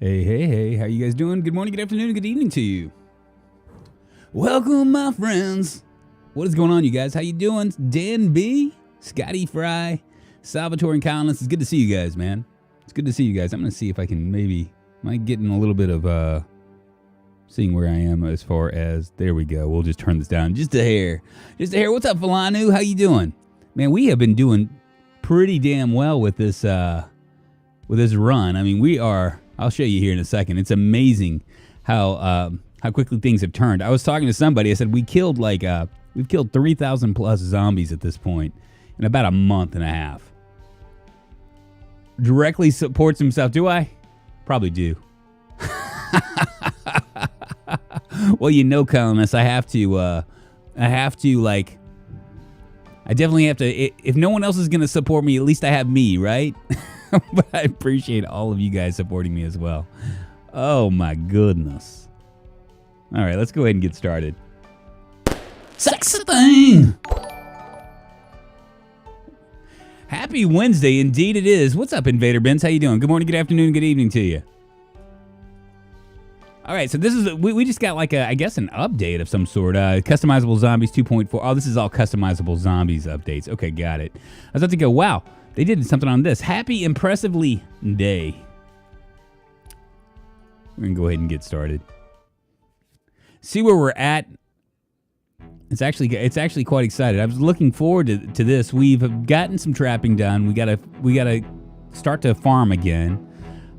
Hey, hey, hey, how you guys doing? Good morning, good afternoon, good evening to you. Welcome, my friends. What is going on, you guys? How you doing? Dan B, Scotty Fry, Salvatore and Collins. It's good to see you guys, man. It's good to see you guys. I'm going to see if I can might get in a little bit of seeing where I am as far as, there we go. We'll just turn this down just a hair. Just a hair. What's up, Falanu? How you doing? Man, we have been doing pretty damn well with this run. I mean, we are... I'll show you here in a second. It's amazing how quickly things have turned. I was talking to somebody. I said we've killed 3,000 plus zombies at this point in about a month and a half. Directly supports himself. Do I? Probably do. Well, you know, Columnist, I definitely have to. If no one else is going to support me, at least I have me, right? But I appreciate all of you guys supporting me as well. Oh my goodness. All right, let's go ahead and get started. Sexy thing. Happy Wednesday, indeed it is. What's up, Invader Benz? How you doing? Good morning, good afternoon, good evening to you. All right, so this is we just got like I guess an update of some sort. Customizable Zombies 2.4. Oh, this is all customizable zombies updates. Okay, got it. I was about to go, wow. They did something on this. Happy Impressively Day. We're going to go ahead and get started. See where we're at. It's actually quite excited. I was looking forward to this. We've gotten some trapping done. We gotta start to farm again.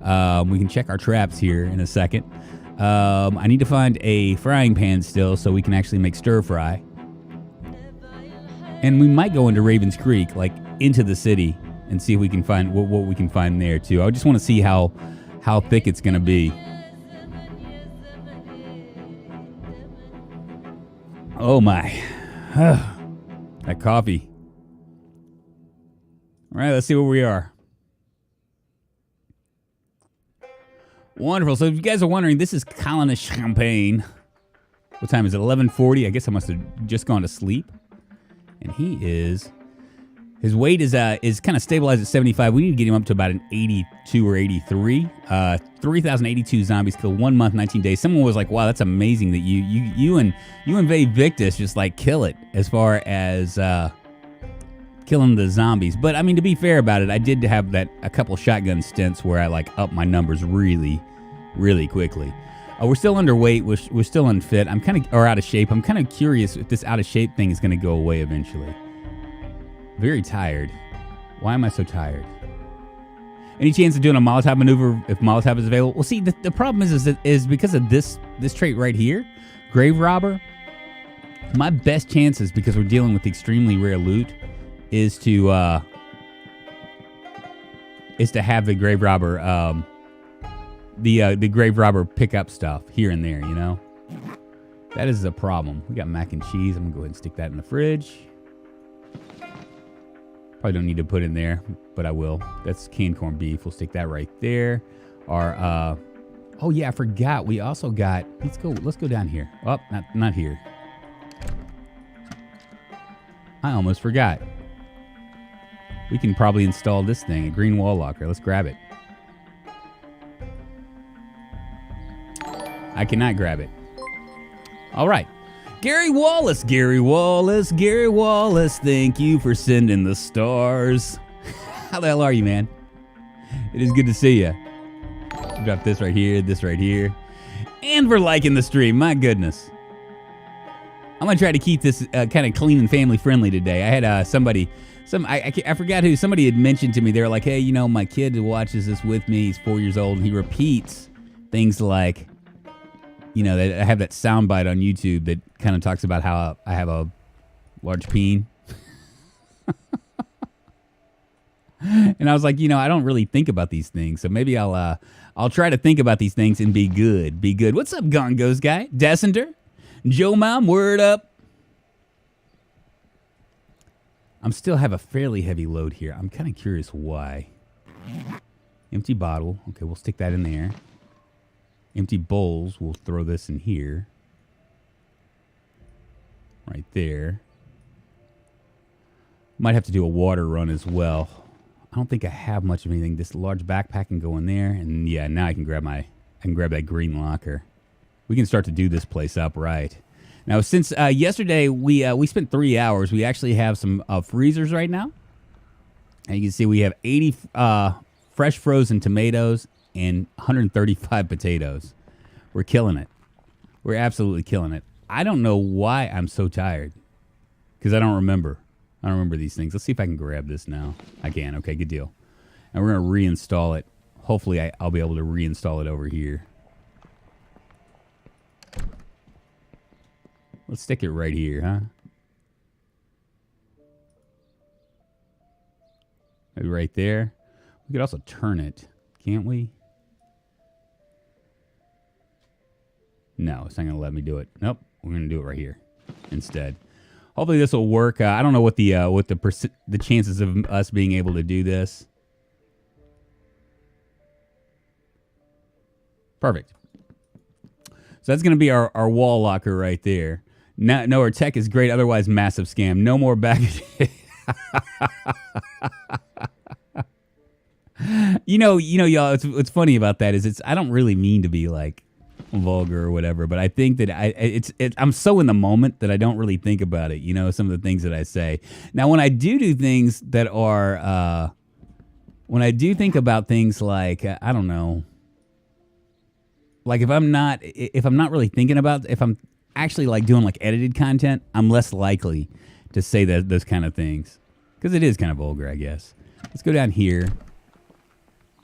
We can check our traps here in a second. I need to find a frying pan still so we can actually make stir fry. And we might go into Ravens Creek, like into the city, and see if we can find what we can find there too. I just want to see how thick it's going to be. Oh my. That coffee. All right, let's see where we are. Wonderful. So if you guys are wondering, this is Colonist Champagne. What time is it? 11:40. I guess I must have just gone to sleep. And his weight is kind of stabilized at 75. We need to get him up to about an 82 or 83. 3,082 zombies killed 1 month, 19 days. Someone was like, "Wow, that's amazing that you and Victus just like kill it as far as killing the zombies." But I mean, to be fair about it, I did have a couple shotgun stints where I like upped my numbers really, really quickly. We're still underweight. We're still unfit. Or out of shape. I'm kind of curious if this out of shape thing is going to go away eventually. Very tired. Why am I so tired? Any chance of doing a Molotov maneuver if Molotov is available? Well, see, the problem is because of this trait right here, Grave Robber. My best chances, because we're dealing with extremely rare loot, is to have the Grave Robber the Grave Robber pick up stuff here and there, you know? That is a problem. We got mac and cheese. I'm going to go ahead and stick that in the fridge. Probably don't need to put in there, but I will. That's canned corned beef. We'll stick that right there. Our, oh yeah, I forgot. We also got, let's go down here. Oh, not here. I almost forgot. We can probably install this thing, a green wall locker. Let's grab it. I cannot grab it. All right. Gary Wallace, thank you for sending the stars. How the hell are you, man? It is good to see you. Drop this right here. And for liking the stream, my goodness. I'm going to try to keep this kind of clean and family friendly today. I had somebody, I forgot who, somebody had mentioned to me, they were like, hey, you know, my kid watches this with me, he's 4 years old, and he repeats things like, you know, I have that soundbite on YouTube that kind of talks about how I have a large peen. And I was like, you know, I don't really think about these things, so maybe I'll try to think about these things and be good. What's up, Gongos guy? Dessenter? Joe Mom, word up. I'm still have a fairly heavy load here. I'm kind of curious why. Empty bottle. Okay, we'll stick that in there. Empty bowls, we'll throw this in here. Right there. Might have to do a water run as well. I don't think I have much of anything. This large backpack can go in there, and yeah, now I can grab that green locker. We can start to do this place up right. Now, since yesterday we spent 3 hours, we actually have some freezers right now. And you can see we have 80 fresh frozen tomatoes and 135 potatoes. We're killing it. We're absolutely killing it. I don't know why I'm so tired. Because I don't remember. I don't remember these things. Let's see if I can grab this now. I can. Okay, good deal. And we're going to reinstall it. Hopefully I'll be able to reinstall it over here. Let's stick it right here, huh? Maybe right there. We could also turn it, can't we? No, it's not going to let me do it. Nope, we're going to do it right here instead. Hopefully this will work. I don't know what the chances of us being able to do this. Perfect. So that's going to be our wall locker right there. No, our tech is great. Otherwise, massive scam. No more baggage. You know, y'all. What's funny about that is I don't really mean to be like vulgar or whatever, but I think that I'm so in the moment that I don't really think about it. You know, some of the things that I say. Now, when I do things that are, when I do think about things like I don't know, like if I'm not really thinking about, if I'm actually like doing like edited content, I'm less likely to say those kind of things because it is kind of vulgar, I guess. Let's go down here.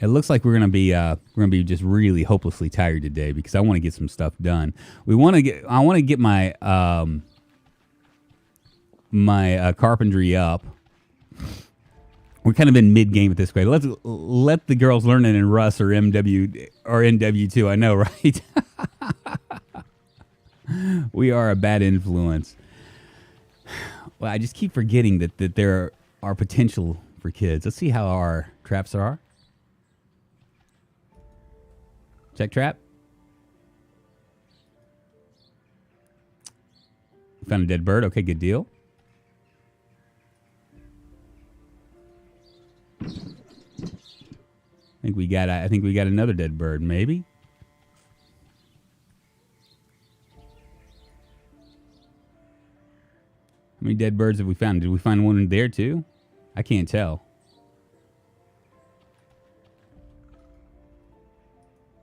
It looks like we're gonna be just really hopelessly tired today because I want to get some stuff done. I want to get my carpentry up. We're kind of in mid game at this grade. Let's let the girls learn it in Rust or MW or NW2. I know, right? We are a bad influence. Well, I just keep forgetting that there are potential for kids. Let's see how our traps are. Check trap. Found a dead bird. Okay, good deal. I think we got another dead bird, maybe. How many dead birds have we found? Did we find one there too? I can't tell.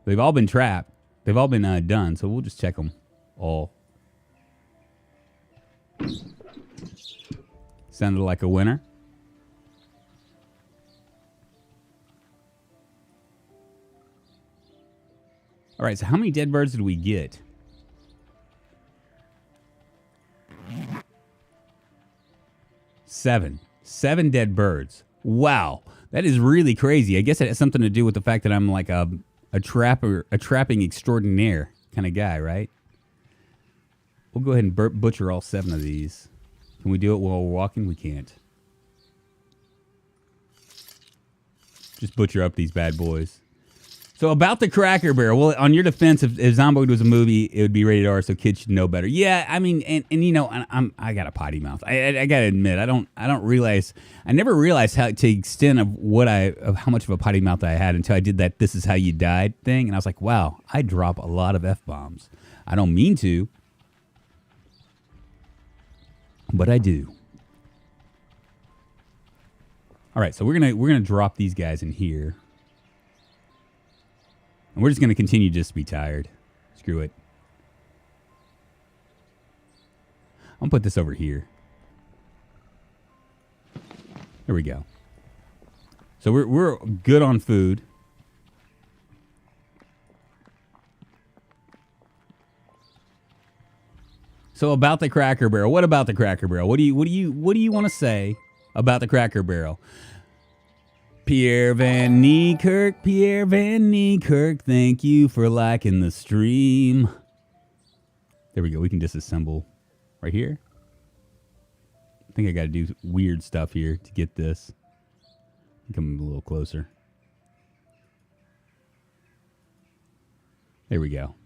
They've all been trapped. They've all been done, so we'll just check them all. Sounded like a winner. All right, so how many dead birds did we get? 7. 7 dead birds. Wow, that is really crazy. I guess it has something to do with the fact that I'm like a trapping extraordinaire kind of guy, right? We'll go ahead and butcher all 7 of these. Can we do it while we're walking? We can't. Just butcher up these bad boys. So about the Cracker Barrel. Well, on your defense, if Zomboid was a movie, it would be rated R, so kids should know better. Yeah, I mean, and you know, I got a potty mouth. I gotta admit, I never realized how to extent of how much of a potty mouth I had until I did that "This Is How You Died" thing, and I was like, wow, I drop a lot of F-bombs. I don't mean to, but I do. All right, so we're gonna drop these guys in here. And we're just going to continue just to be tired. Screw it. I'm going to put this over here. There we go. So we're good on food. So about the Cracker Barrel. What about the Cracker Barrel? What do you want to say about the Cracker Barrel? Pierre Van Niekerk, thank you for liking the stream. There we go. We can disassemble right here. I think I got to do weird stuff here to get this. Come a little closer. There we go.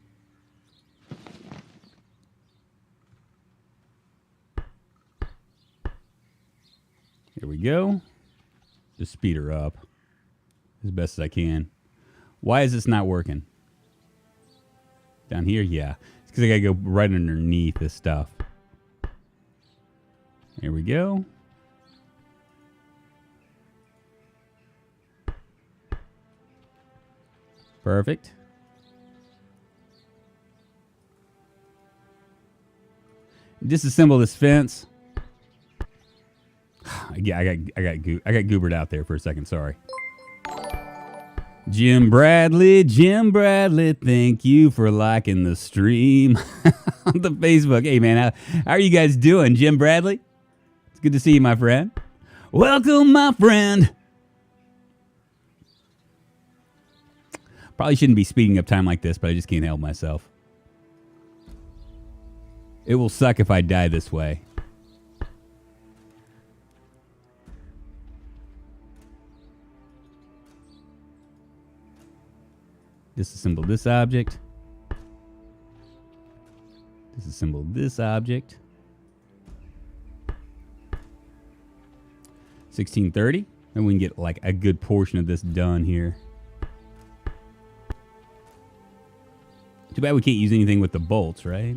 Here we go. Just speed her up as best as I can. Why is this not working? Down here? Yeah. It's because I got to go right underneath this stuff. There we go. Perfect. Disassemble this fence. Yeah, I got goobered out there for a second. Sorry. Jim Bradley, thank you for liking the stream on the Facebook. Hey man, how are you guys doing? Jim Bradley, it's good to see you, my friend. Welcome, my friend. Probably shouldn't be speeding up time like this, but I just can't help myself. It will suck if I die this way. Disassemble this object. Disassemble this object. 1630. And we can get like a good portion of this done here. Too bad we can't use anything with the bolts, right?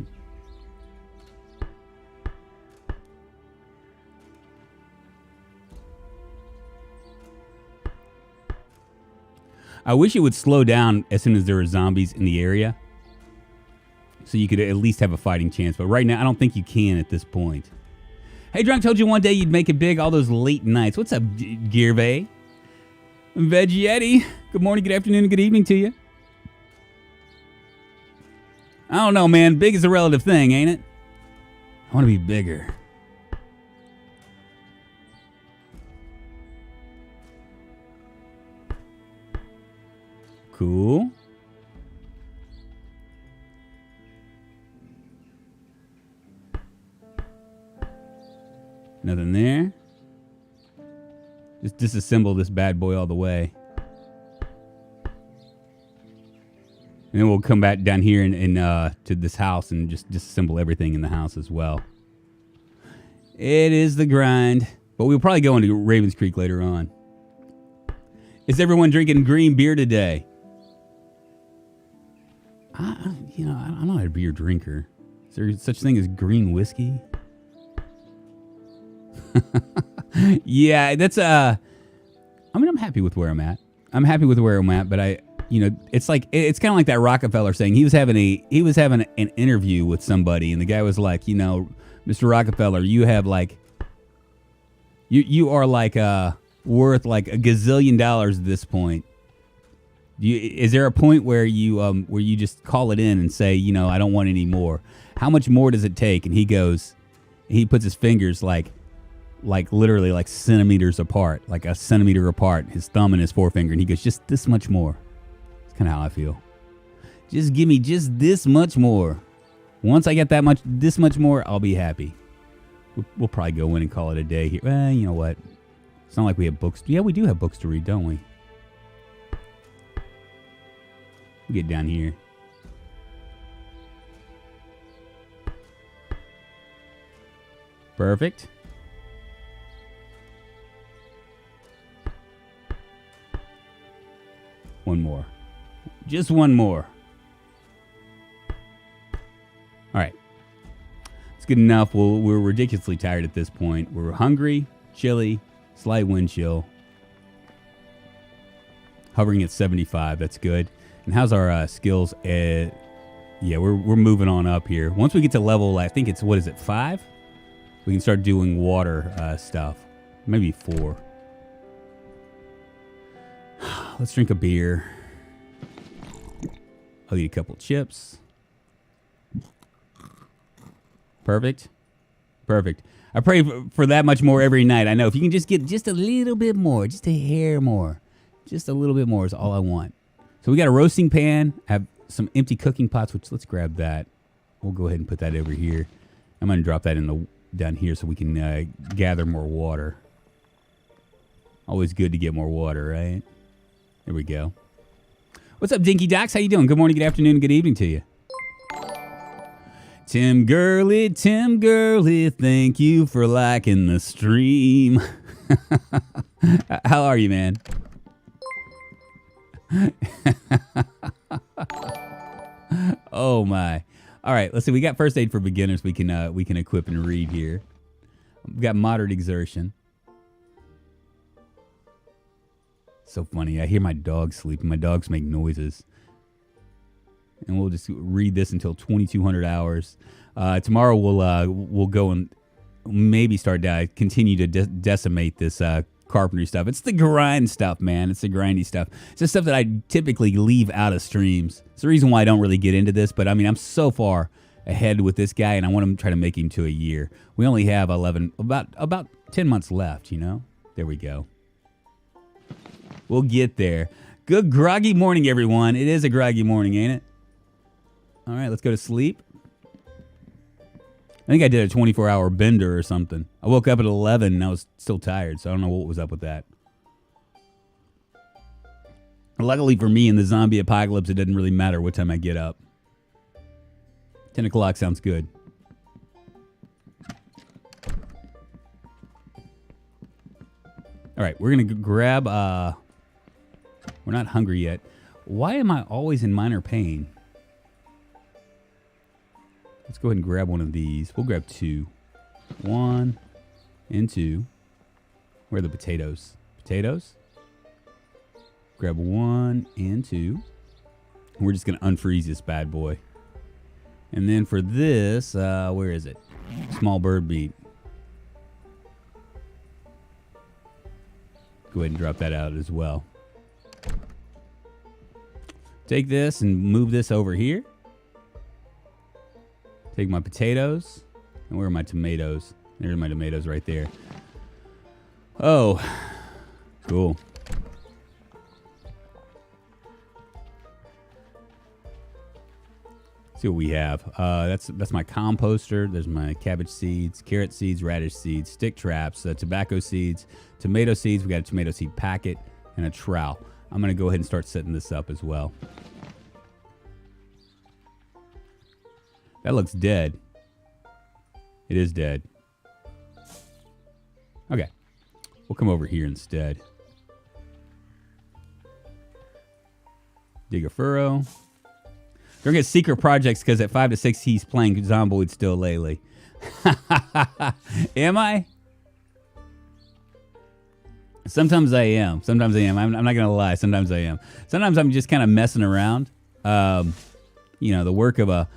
I wish it would slow down as soon as there are zombies in the area, so you could at least have a fighting chance. But right now, I don't think you can at this point. Hey, Drunk, told you one day you'd make it big, all those late nights. What's up, Gearvay? Veggietti, good morning, good afternoon, and good evening to you. I don't know, man. Big is a relative thing, ain't it? I want to be bigger. Cool. Nothing there. Just disassemble this bad boy all the way. And then we'll come back down here and to this house and just disassemble everything in the house as well. It is the grind. But we'll probably go into Ravens Creek later on. Is everyone drinking green beer today? I'm not a beer drinker. Is there such thing as green whiskey? Yeah, that's I'm happy with where I'm at. But it's like it's kind of like that Rockefeller saying. He was having an interview with somebody, and the guy was like, Mr. Rockefeller, you have like you are like worth like $1 gazillion at this point. Is there a point where you just call it in and say, I don't want any more? How much more does it take? And he puts his fingers like literally like centimeters apart, like a centimeter apart, his thumb and his forefinger, and he goes, just this much more. It's kind of how I feel. Just give me just this much more. Once I get this much more, I'll be happy. We'll probably go in and call it a day here. Well, you know what? It's not like we have books. Yeah, we do have books to read, don't we? We'll get down here. Perfect. One more. Just one more. All right. It's good enough. We're ridiculously tired at this point. We're hungry, chilly, slight wind chill. Hovering at 75. That's good. And how's our skills? Yeah, we're moving on up here. Once we get to level, I think it's, 5? We can start doing water stuff. Maybe 4. Let's drink a beer. I'll eat a couple chips. Perfect. I pray for that much more every night. I know if you can just get just a little bit more, just a hair more, just a little bit more is all I want. So we got a roasting pan. I have some empty cooking pots, which let's grab that. We'll go ahead and put that over here. I'm going to drop that down here so we can gather more water. Always good to get more water, right? There we go. What's up, Dinky Docs? How you doing? Good morning, good afternoon, and good evening to you. Tim Gurley, thank you for liking the stream. How are you, man? Oh my! All right, let's see. We got first aid for beginners. We can equip and read here. We've got moderate exertion. So funny. I hear my dog sleeping. My dogs make noises. And we'll just read this until 2,200 hours. Tomorrow we'll go and maybe start continue to decimate this carpentry stuff. It's the grind stuff, man. It's the grindy stuff. It's the stuff that I typically leave out of streams. It's the reason why I don't really get into this. But I mean, I'm so far ahead with this guy, and I want to try to make him to a year. We only have about 10 months left. You know. There we go. We'll get there. Good groggy morning, everyone. It is a groggy morning, ain't it? All right, let's go to sleep. I think I did a 24-hour bender or something. I woke up at 11 and I was still tired, so I don't know what was up with that. Luckily for me, in the zombie apocalypse, it doesn't really matter what time I get up. 10 o'clock sounds good. All right, we're going to grab... We're not hungry yet. Why am I always in minor pain? Let's go ahead and grab one of these. We'll grab 2. 1 and 2. Where are the potatoes? Potatoes? Grab 1 and 2. And we're just going to unfreeze this bad boy. And then for this, where is it? Small bird beet. Go ahead and drop that out as well. Take this and move this over here. Take my potatoes. And where are my tomatoes? There's my tomatoes right there. Oh, cool. See what we have. That's my composter. There's my cabbage seeds, carrot seeds, radish seeds, stick traps, tobacco seeds, tomato seeds. We got a tomato seed packet and a trowel. I'm going to go ahead and start setting this up as well. That looks dead. It is dead. Okay. We'll come over here instead. Dig a furrow. Don't get secret projects because at 5 to 6 he's playing Zomboid still lately. Am I? Sometimes I am. Sometimes I am. I'm not going to lie. Sometimes I am. Sometimes I'm just kind of messing around. You know, the work of a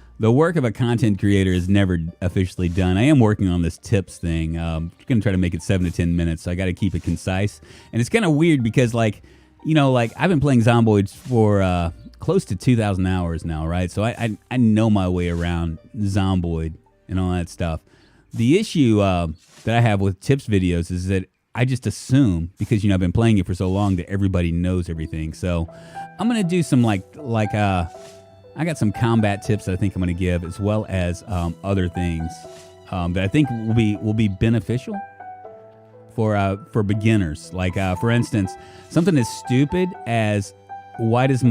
content creator is never officially done. I am working on this tips thing. I'm going to try to make it 7 to 10 minutes, so I got to keep it concise. And it's kind of weird because, like, you know, like I've been playing Zomboids for close to 2,000 hours now, right? So I know my way around Zomboid and all that stuff. The issue that I have with tips videos is that I just assume, because, you know, I've been playing it for so long, that everybody knows everything. So I'm going to do some like I got some combat tips that I think I'm going to give, as well as other things that I think will be beneficial for beginners. Like for instance, something as stupid as why does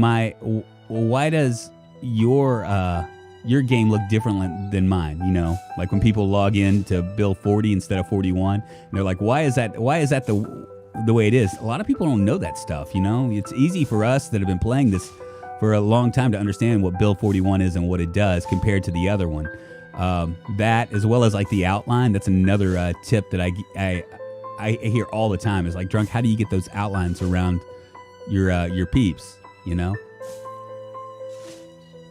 your game look different than mine? You know, like when people log in to build 40 instead of 41, and they're like, why is that the way it is? A lot of people don't know that stuff. You know, it's easy for us that have been playing this for a long time to understand what build 41 is and what it does compared to the other one. That, as well as like the outline, that's another tip that I hear all the time. Is like, Drunk, how do you get those outlines around your peeps? You know,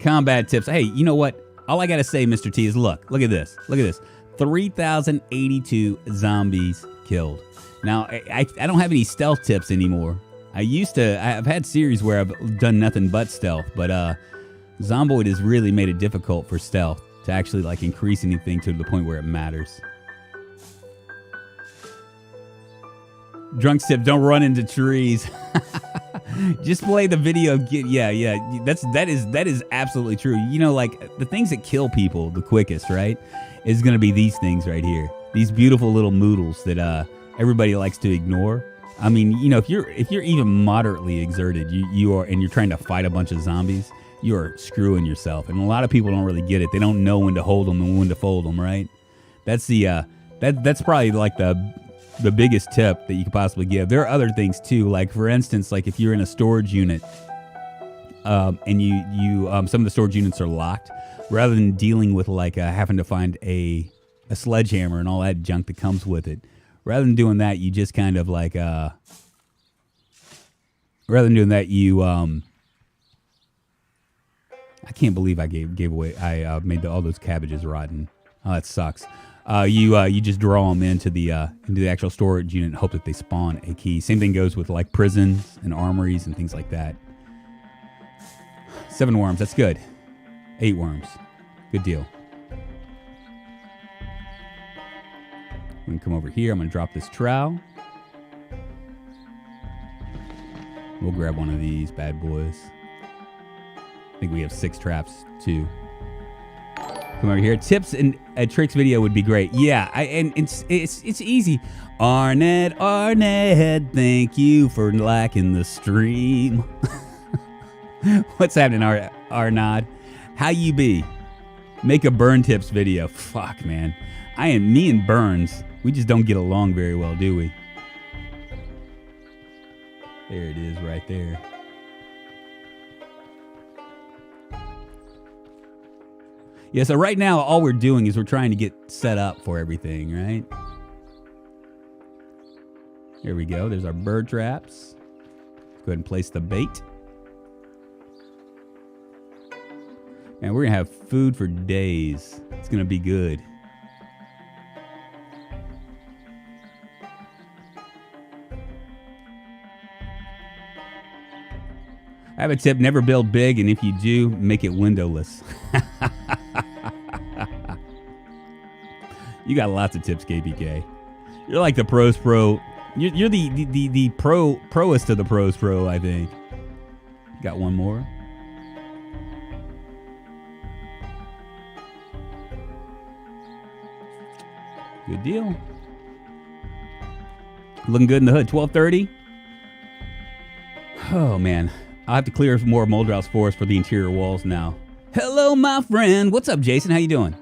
combat tips. Hey, you know what? All I gotta say, Mr. T, is look at this. 3,082 zombies killed. Now I don't have any stealth tips anymore. I've had series where I've done nothing but stealth, but Zomboid has really made it difficult for stealth to actually like increase anything to the point where it matters. Drunk's tip: don't run into trees. Just play the video. Yeah. That is absolutely true. You know, like the things that kill people the quickest, right, is going to be these things right here. These beautiful little moodles that everybody likes to ignore. I mean, you know, if you're even moderately exerted, you are, and you're trying to fight a bunch of zombies, you're screwing yourself. And a lot of people don't really get it. They don't know when to hold them and when to fold them, right? That's the that's probably like the biggest tip that you could possibly give. There are other things too, like for instance, like if you're in a storage unit, and you some of the storage units are locked, rather than dealing with like having to find a sledgehammer and all that junk that comes with it, rather than doing that, you just kind of like rather than doing that, you I can't believe I gave away. I made all those cabbages rotten. Oh, that sucks. You just draw them into the actual storage unit and hope that they spawn a key. Same thing goes with like prisons and armories and things like that. 7 worms, that's good. 8 worms, good deal. I'm gonna come over here. I'm gonna drop this trowel. We'll grab one of these bad boys. I think we have 6 traps too. Come over here. Tips and a tricks video would be great. Yeah, and it's easy. Arnett, thank you for liking the stream. What's happening, Arnod? How you be? Make a burn tips video. Fuck, man. Me and Burns, we just don't get along very well, do we? There it is right there. Yeah, so right now, all we're doing is we're trying to get set up for everything, right? Here we go. There's our bird traps. Let's go ahead and place the bait. And we're going to have food for days. It's going to be good. I have a tip, never build big, and if you do, make it windowless. You got lots of tips, KPK. You're like the pros pro. You're the proest of the pros pro, I think. Got one more. Good deal. Looking good in the hood. 12:30. Oh man, I'll have to clear more Moldrow's forest for the interior walls now. Hello, my friend. What's up, Jason? How you doing?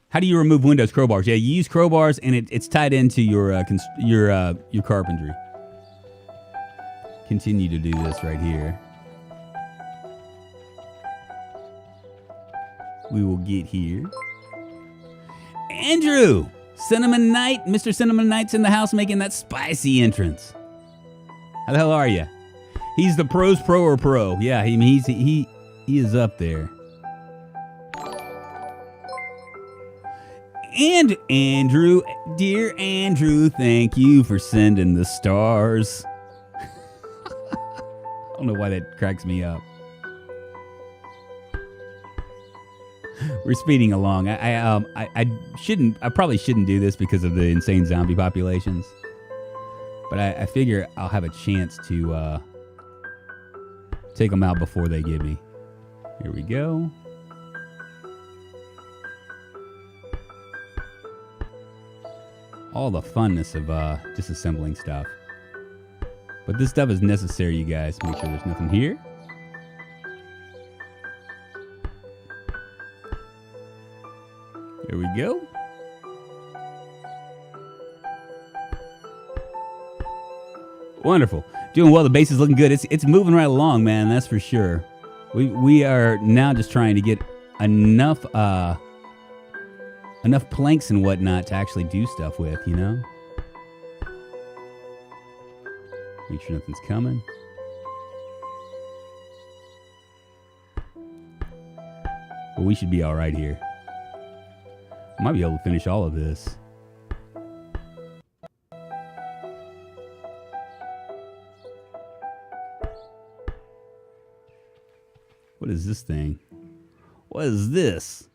How do you remove Windows crowbars? Yeah, you use crowbars, and it's tied into your carpentry. Continue to do this right here. We will get here. Andrew, Cinnamon Knight, Mr. Cinnamon Knight's in the house making that spicy entrance. How the hell are you? He's the pros pro or pro. Yeah, he is up there. And Andrew, dear Andrew, thank you for sending the stars. I don't know why that cracks me up. We're speeding along. I probably shouldn't do this because of the insane zombie populations. But I figure I'll have a chance to take them out before they get me. Here we go. All the funness of disassembling stuff. But this stuff is necessary, you guys. Make sure there's nothing here. There we go. Wonderful. Doing well. The base is looking good. It's moving right along, man. That's for sure. We are now just trying to get enough planks and whatnot to actually do stuff with, you know? Make sure nothing's coming. Well, we should be all right here. I might be able to finish all of this. What is this thing? What is this?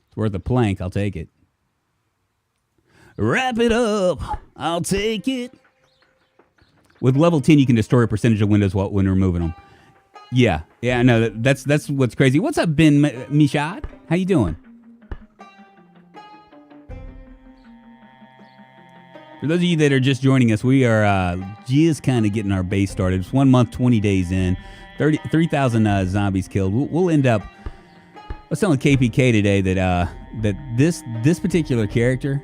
It's worth a plank. I'll take it. Wrap it up. I'll take it. With level 10, you can destroy a percentage of windows when removing them. Yeah, I know. That's what's crazy. What's up, Ben Mishad? How you doing? For those of you that are just joining us, we are just kind of getting our base started. It's 1 month, 20 days in. 3,000 zombies killed. We'll end up... I was telling KPK today that that this particular character,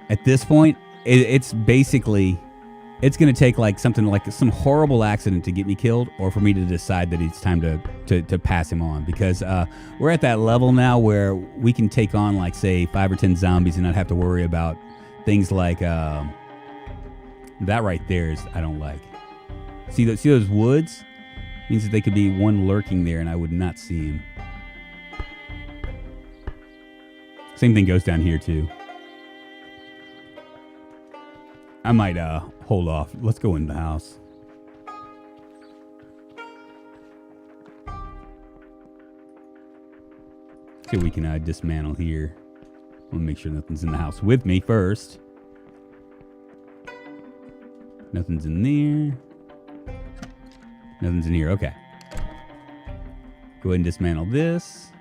at this point, it's basically, it's going to take like something like some horrible accident to get me killed, or for me to decide that it's time to pass him on, because we're at that level now where we can take on like, say, 5 or 10 zombies and not have to worry about things like that right there is I don't like. See those woods? Means that they could be one lurking there and I would not see him. Same thing goes down here too. I might hold off. Let's go in the house. See what we can dismantle here. I want to make sure nothing's in the house with me first. Nothing's in there. Nothing's in here. Okay. Go ahead and dismantle this.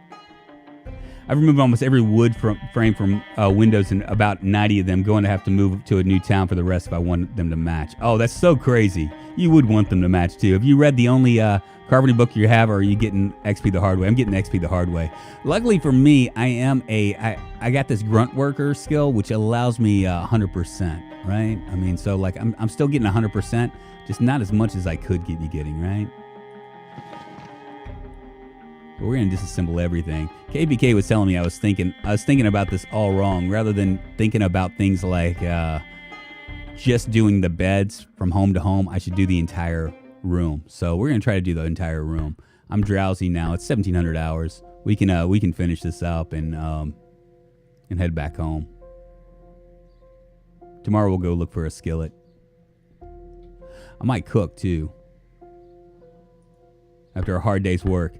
I've removed almost every wood frame from windows, and about 90 of them. Going to have to move to a new town for the rest if I want them to match. Oh, that's so crazy. You would want them to match too. Have you read the only carpentry book you have, or are you getting XP the hard way? I'm getting XP the hard way. Luckily for me, I got this grunt worker skill, which allows me 100%, right? I mean, so like I'm still getting 100%, just not as much as I could be getting, right? But we're going to disassemble everything. KPK was telling me I was thinking about this all wrong. Rather than thinking about things like just doing the beds from home to home, I should do the entire room. So we're going to try to do the entire room. I'm drowsy now. It's 1,700 hours. We can finish this up and head back home. Tomorrow we'll go look for a skillet. I might cook too. After a hard day's work.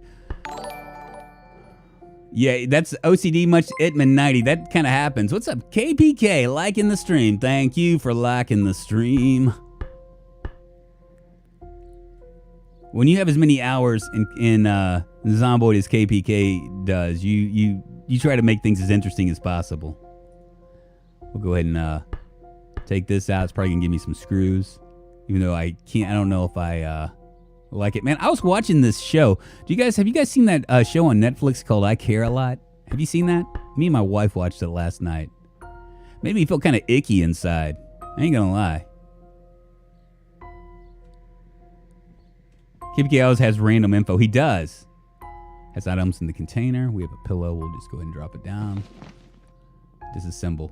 Yeah, that's OCD much Itman 90. That kind of happens. What's up, KPK? Liking the stream. Thank you for liking the stream. When you have as many hours in Zomboid as KPK does, you try to make things as interesting as possible. We'll go ahead and take this out. It's probably gonna give me some screws, even though I don't know if I like it. Man, I was watching this show. Have you guys seen that show on Netflix called I Care a Lot? Have you seen that? Me and my wife watched it last night. Made me feel kind of icky inside. I ain't gonna lie. KPK always has random info. He does. Has items in the container. We have a pillow. We'll just go ahead and drop it down. Disassemble.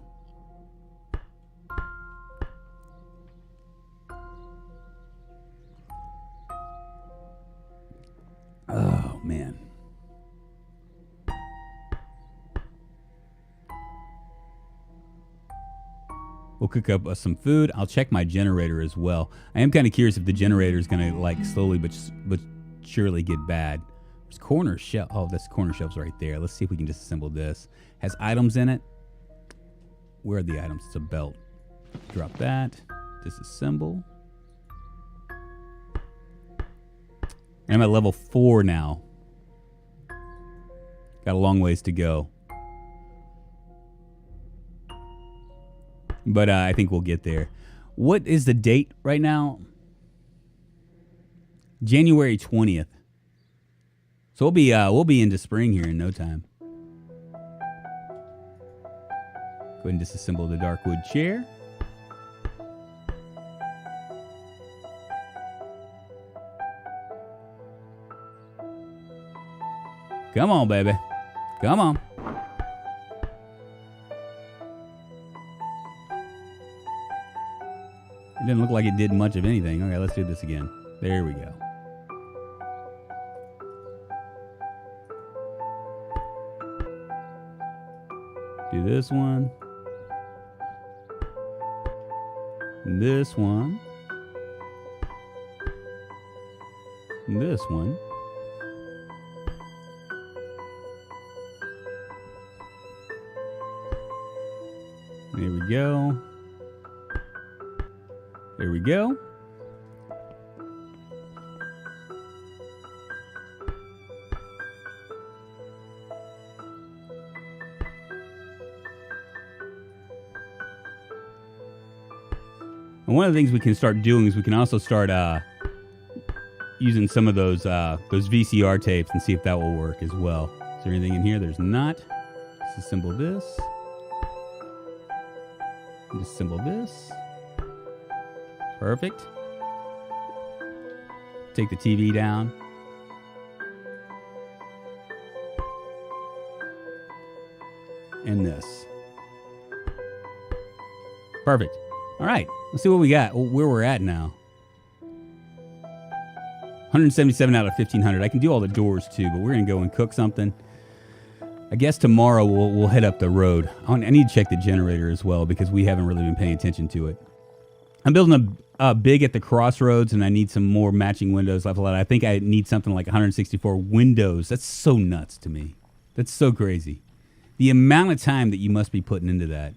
Oh, man. We'll cook up some food. I'll check my generator as well. I am kind of curious if the generator is going to, like, slowly but surely get bad. There's corner shelf. Oh, that's corner shelves right there. Let's see if we can disassemble this. Has items in it. Where are the items? It's a belt. Drop that. Disassemble. I'm at level 4 now. Got a long ways to go. But I think we'll get there. What is the date right now? January 20th. So we'll be into spring here in no time. Go ahead and disassemble the dark wood chair. Come on, baby. Come on. It didn't look like it did much of anything. Okay, let's do this again. There we go. Do this one. This one. This one. There we go. There we go. And one of the things we can start doing is we can also start using some of those VCR tapes and see if that will work as well. Is there anything in here? There's not. Disassemble this. Disassemble this. Perfect. Take the TV down. And this. Perfect. All right. Let's see what we got. Where we're at now. 177 out of 1,500. I can do all the doors too, but we're going to go and cook something. I guess tomorrow we'll head up the road. I need to check the generator as well because we haven't really been paying attention to it. I'm building a big at the crossroads, and I need some more matching windows left. I think I need something like 164 windows. That's so nuts to me. That's so crazy. The amount of time that you must be putting into that.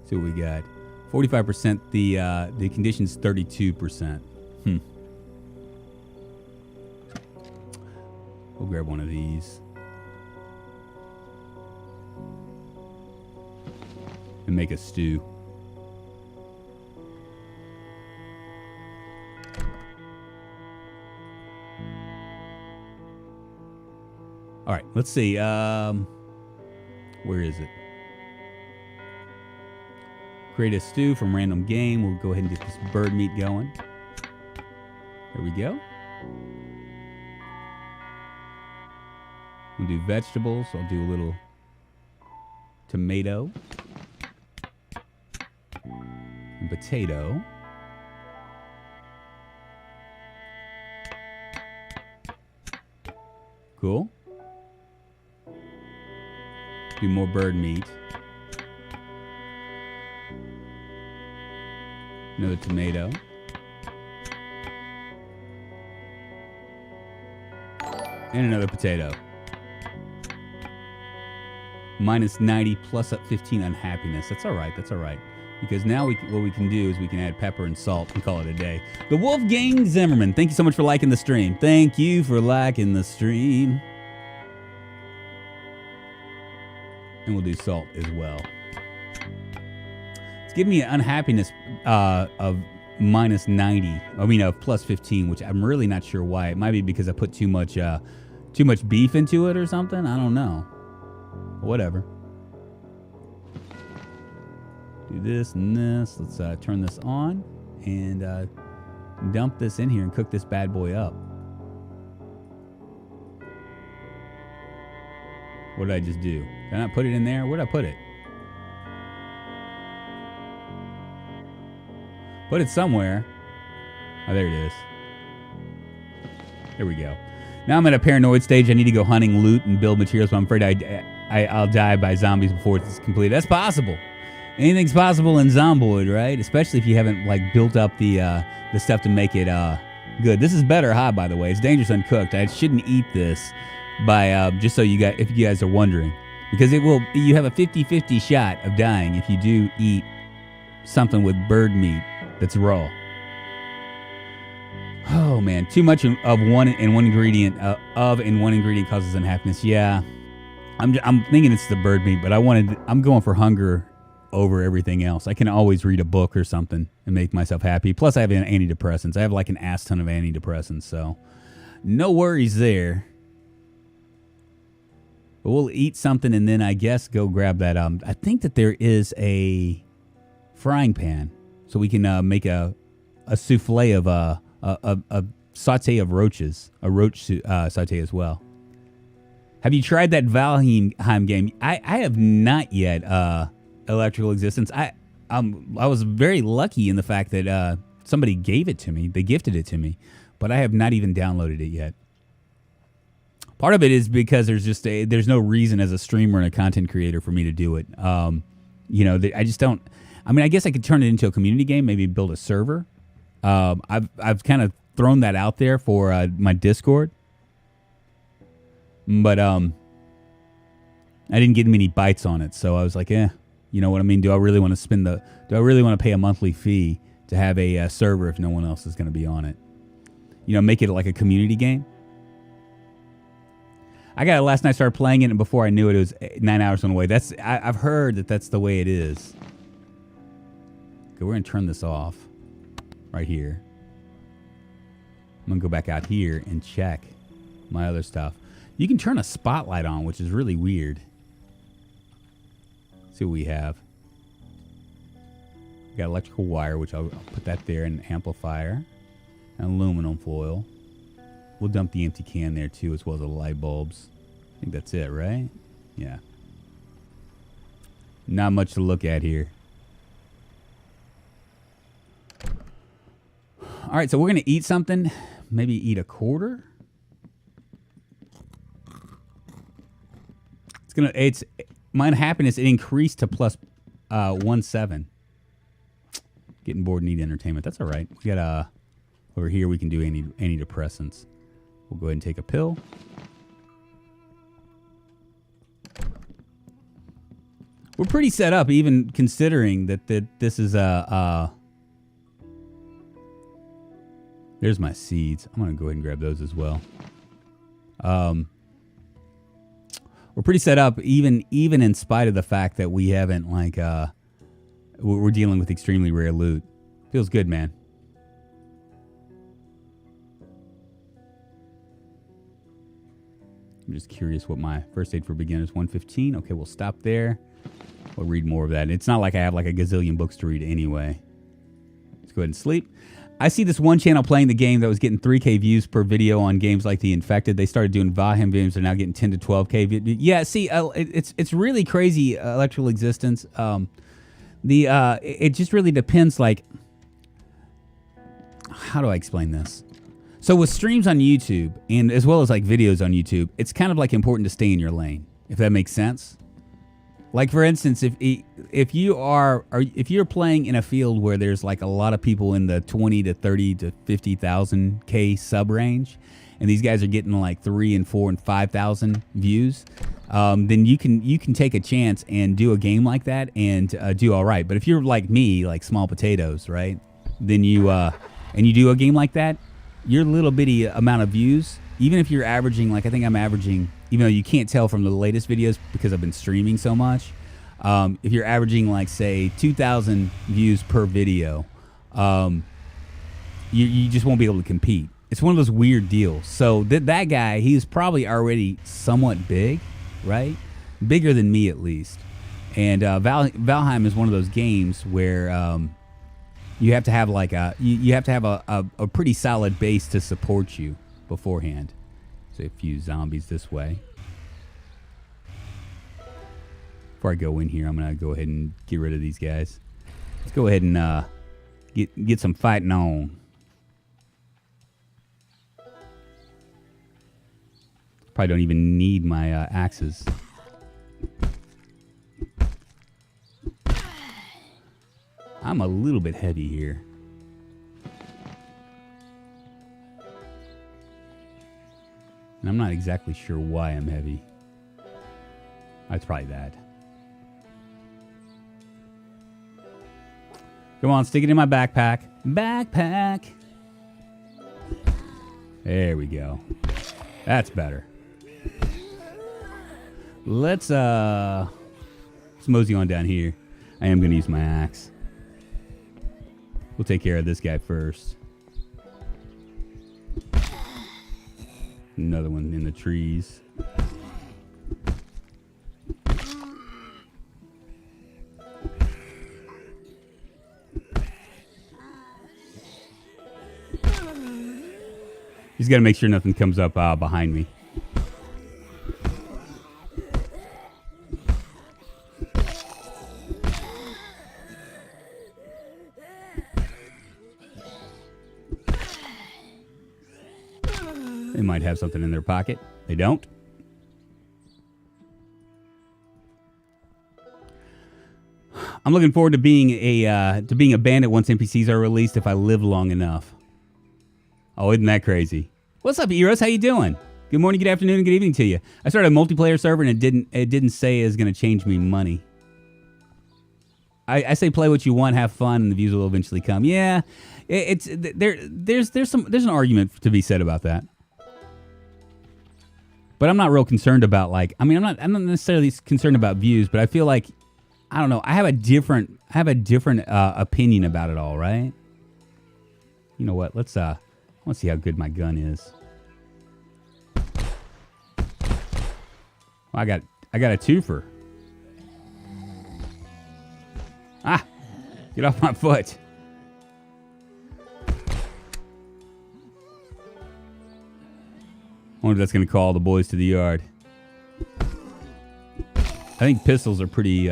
See what we got. 45%. The condition's 32%. We'll grab one of these. And make a stew. All right, let's see. Where is it? Create a stew from random game. We'll go ahead and get this bird meat going. There we go. We'll do vegetables. I'll do a little tomato and potato. Cool. Do more bird meat. Another tomato. And another potato. Minus 90 plus up 15 unhappiness. That's all right. That's all right. Because now what we can do is we can add pepper and salt and call it a day. The Wolfgang Zimmerman. Thank you so much for liking the stream. Thank you for liking the stream. And we'll do salt as well. It's giving me an unhappiness of minus 90. I mean, of plus 15, which I'm really not sure why. It might be because I put too much beef into it or something. I don't know. Whatever. Do this and this. Let's turn this on and dump this in here and cook this bad boy up. What did I just do? Did I not put it in there? Where did I put it? Put it somewhere. Oh, there it is. There we go. Now I'm at a paranoid stage. I need to go hunting, loot, and build materials, but I'm afraid I'll die by zombies before it's completed. That's possible. Anything's possible in Zomboid, right? Especially if you haven't built up the stuff to make it good. This is better hot, by the way. It's dangerous uncooked. I shouldn't eat this by just so if you guys are wondering, because you have a 50-50 shot of dying if you do eat something with bird meat that's raw. Oh man, too much of one ingredient causes unhappiness. Yeah, I'm thinking it's the bird meat, but I'm going for hunger over everything else. I can always read a book or something and make myself happy. Plus, I have antidepressants. I have an ass ton of antidepressants, so no worries there. But we'll eat something and then I guess go grab that. I think that there is a frying pan, so we can make a souffle of a saute of roaches, a roach saute as well. Have you tried that Valheim game? I have not yet. Electrical Existence. I was very lucky in the fact that somebody gave it to me. They gifted it to me, but I have not even downloaded it yet. Part of it is because there's no reason as a streamer and a content creator for me to do it. I just don't. I mean, I guess I could turn it into a community game, maybe build a server. I've kind of thrown that out there for my Discord, but I didn't get many bites on it, so I was like, you know what I mean? Do I really want to pay a monthly fee to have a server if no one else is going to be on it? Make it like a community game. I got it last night, started playing it, and before I knew it, it was 9 hours on the way. I've heard that's the way it is. Okay, we're going to turn this off right here. I'm going to go back out here and check my other stuff. You can turn a spotlight on, which is really weird. Let's see what we have. We got electrical wire, which I'll put that there, and an amplifier, and aluminum foil. We'll dump the empty can there too, as well as the light bulbs. I think that's it, right? Yeah. Not much to look at here. All right, so we're gonna eat something. Maybe eat a quarter. It's my happiness. It increased to plus 1.7. Getting bored, need entertainment. That's all right. We got over here. We can do antidepressants. We'll go ahead and take a pill. We're pretty set up, even considering that this is a. There's my seeds. I'm gonna go ahead and grab those as well. We're pretty set up, even in spite of the fact that we haven't we're dealing with extremely rare loot. Feels good, man. I'm just curious what my first aid for beginners 115. Okay, we'll stop there. We'll read more of that. It's not like I have like a gazillion books to read anyway. Let's go ahead and sleep. I see this one channel playing the game that was getting 3K views per video on games like The Infected. They started doing Valheim videos. They're now getting 10 to 12K. Yeah, see, it's really crazy, Electrical Existence. It just really depends, like, how do I explain this? So with streams on YouTube, and as well as like videos on YouTube, it's kind of like important to stay in your lane, if that makes sense. Like for instance, if you're playing in a field where there's like a lot of people in the 20 to 30 to 50,000 K sub range, and these guys are getting like 3 and 4 and 5,000 views, then you can take a chance and do a game like that and do all right. But if you're like me, like small potatoes, right? Then you do a game like that, your little bitty amount of views, even if you're averaging, like I think I'm averaging, even though you can't tell from the latest videos because I've been streaming so much, if you're averaging like say 2,000 views per video, you just won't be able to compete. It's one of those weird deals. So that guy, he's probably already somewhat big, right? Bigger than me at least. And Valheim is one of those games where you have to have like you have to have a pretty solid base to support you beforehand. So a few zombies this way. Before I go in here, I'm gonna go ahead and get rid of these guys. Let's go ahead and get some fighting on. Probably don't even need my axes. I'm a little bit heavy here. And I'm not exactly sure why I'm heavy. It's probably that. Come on, stick it in my backpack. Backpack. There we go. That's better. Let's mosey on down here. I am going to use my axe. We'll take care of this guy first. Another one in the trees. He's got to make sure nothing comes up behind me. They might have something in their pocket. They don't. I'm looking forward to being a bandit once NPCs are released if I live long enough. Oh, isn't that crazy? What's up, Eros? How you doing? Good morning, good afternoon, and good evening to you. I started a multiplayer server and it didn't say it's going to change me money. I say play what you want, have fun, and the views will eventually come. Yeah, there's an argument to be said about that. But I'm not real concerned about I'm not necessarily concerned about views, but I feel like, I don't know, I have a different opinion about it all, right? You know what? I want to see how good my gun is. Well, I got a twofer. Ah! Get off my foot. I wonder if that's going to call the boys to the yard. I think pistols are pretty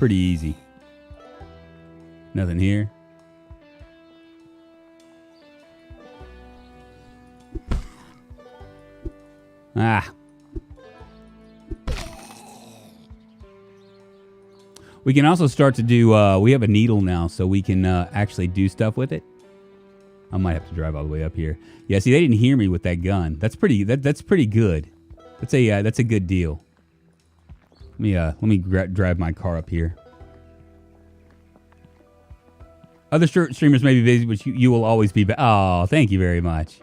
easy. Nothing here. Ah. We can also start to do, we have a needle now, so we can actually do stuff with it. I might have to drive all the way up here. Yeah, see, they didn't hear me with that gun. That's pretty good. That's a good deal. Let me drive my car up here. Other streamers may be busy, but you will always be. Oh, thank you very much.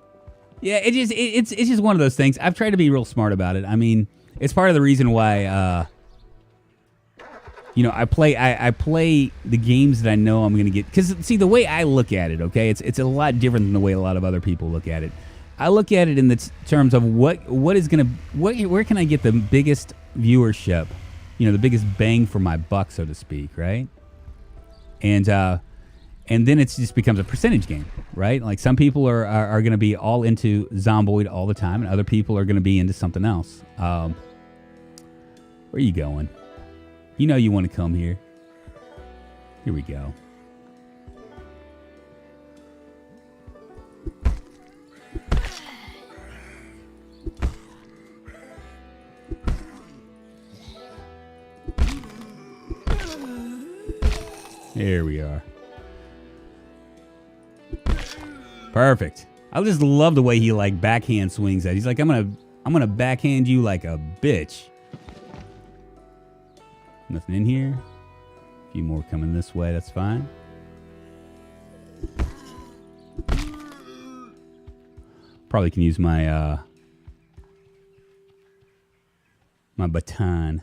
Yeah, it's just one of those things. I've tried to be real smart about it. I mean, it's part of the reason why. I play the games that I know I'm going to get. Because, see, the way I look at it, okay, it's a lot different than the way a lot of other people look at it. I look at it in the terms of where can I get the biggest viewership, the biggest bang for my buck, so to speak, right? And then it just becomes a percentage game, right? Like some people are going to be all into Zomboid all the time, and other people are going to be into something else. Where are you going? You know you want to come here. Here we go. There we are. Perfect. I just love the way he like backhand swings that. He's like, I'm gonna backhand you like a bitch. Nothing in here. A few more coming this way. That's fine. Probably can use my my baton.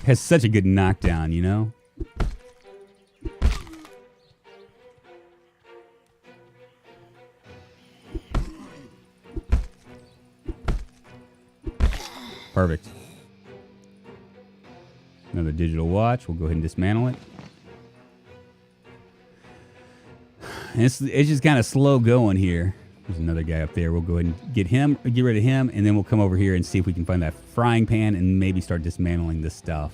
Has such a good knockdown, you know? Perfect. Another digital watch. We'll go ahead and dismantle it. And it's just kind of slow going here. There's another guy up there. We'll go ahead and get rid of him, and then we'll come over here and see if we can find that frying pan and maybe start dismantling this stuff.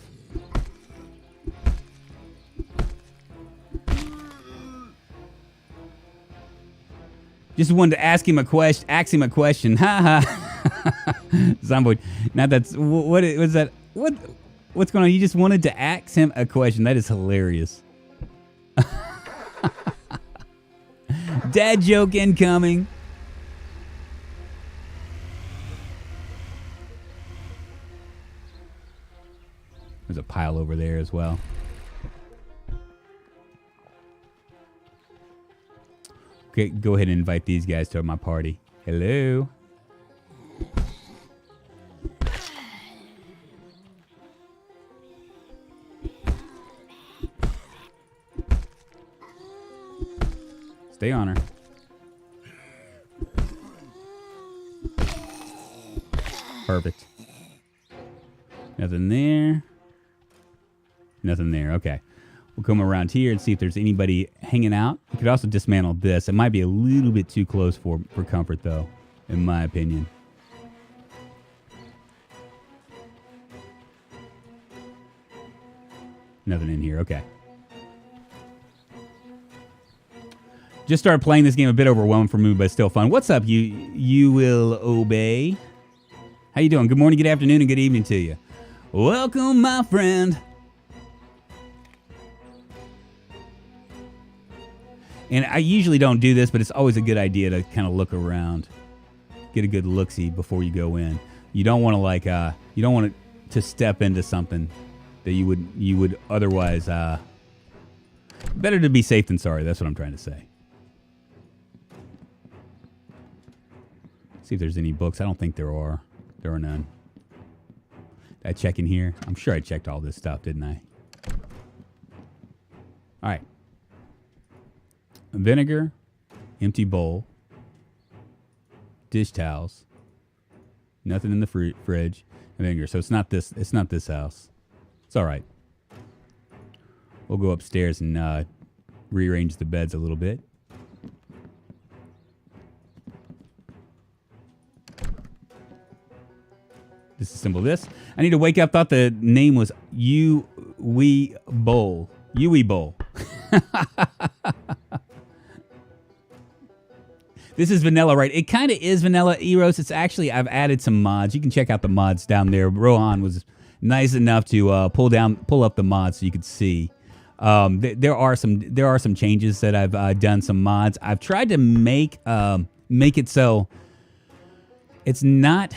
Just wanted to ask him a question. Ha ha. Zomboid. Now that's what was that? What's going on? You just wanted to ask him a question. That is hilarious. Dad joke incoming. There's a pile over there as well. Okay, go ahead and invite these guys to my party. Hello. Stay on her. Perfect. Nothing there. Nothing there. Okay. We'll come around here and see if there's anybody hanging out. We could also dismantle this. It might be a little bit too close for comfort, though, in my opinion. Nothing in here. Okay. Just started playing this game, a bit overwhelmed for me, but still fun. What's up, you will obey? How you doing? Good morning, good afternoon, and good evening to you. Welcome, my friend. And I usually don't do this, but it's always a good idea to kind of look around, get a good look-see before you go in. You don't want to you don't want to step into something that you would otherwise. Better to be safe than sorry. That's what I'm trying to say. See if there's any books. I don't think there are. There are none. Did I check in here? I'm sure I checked all this stuff, didn't I? All right. Vinegar, empty bowl. dish towels. Nothing in the fridge. And vinegar. So it's not this. It's not this house. It's all right. We'll go upstairs and rearrange the beds a little bit. Disassemble this. I need to wake up. Thought the name was Yui Bowl. Yui Bowl. This is vanilla, right? It kind of is vanilla, Eros. It's actually, I've added some mods. You can check out the mods down there. Rohan was nice enough to pull up the mods so you could see. There are some changes that I've done. Some mods. I've tried to make it so it's not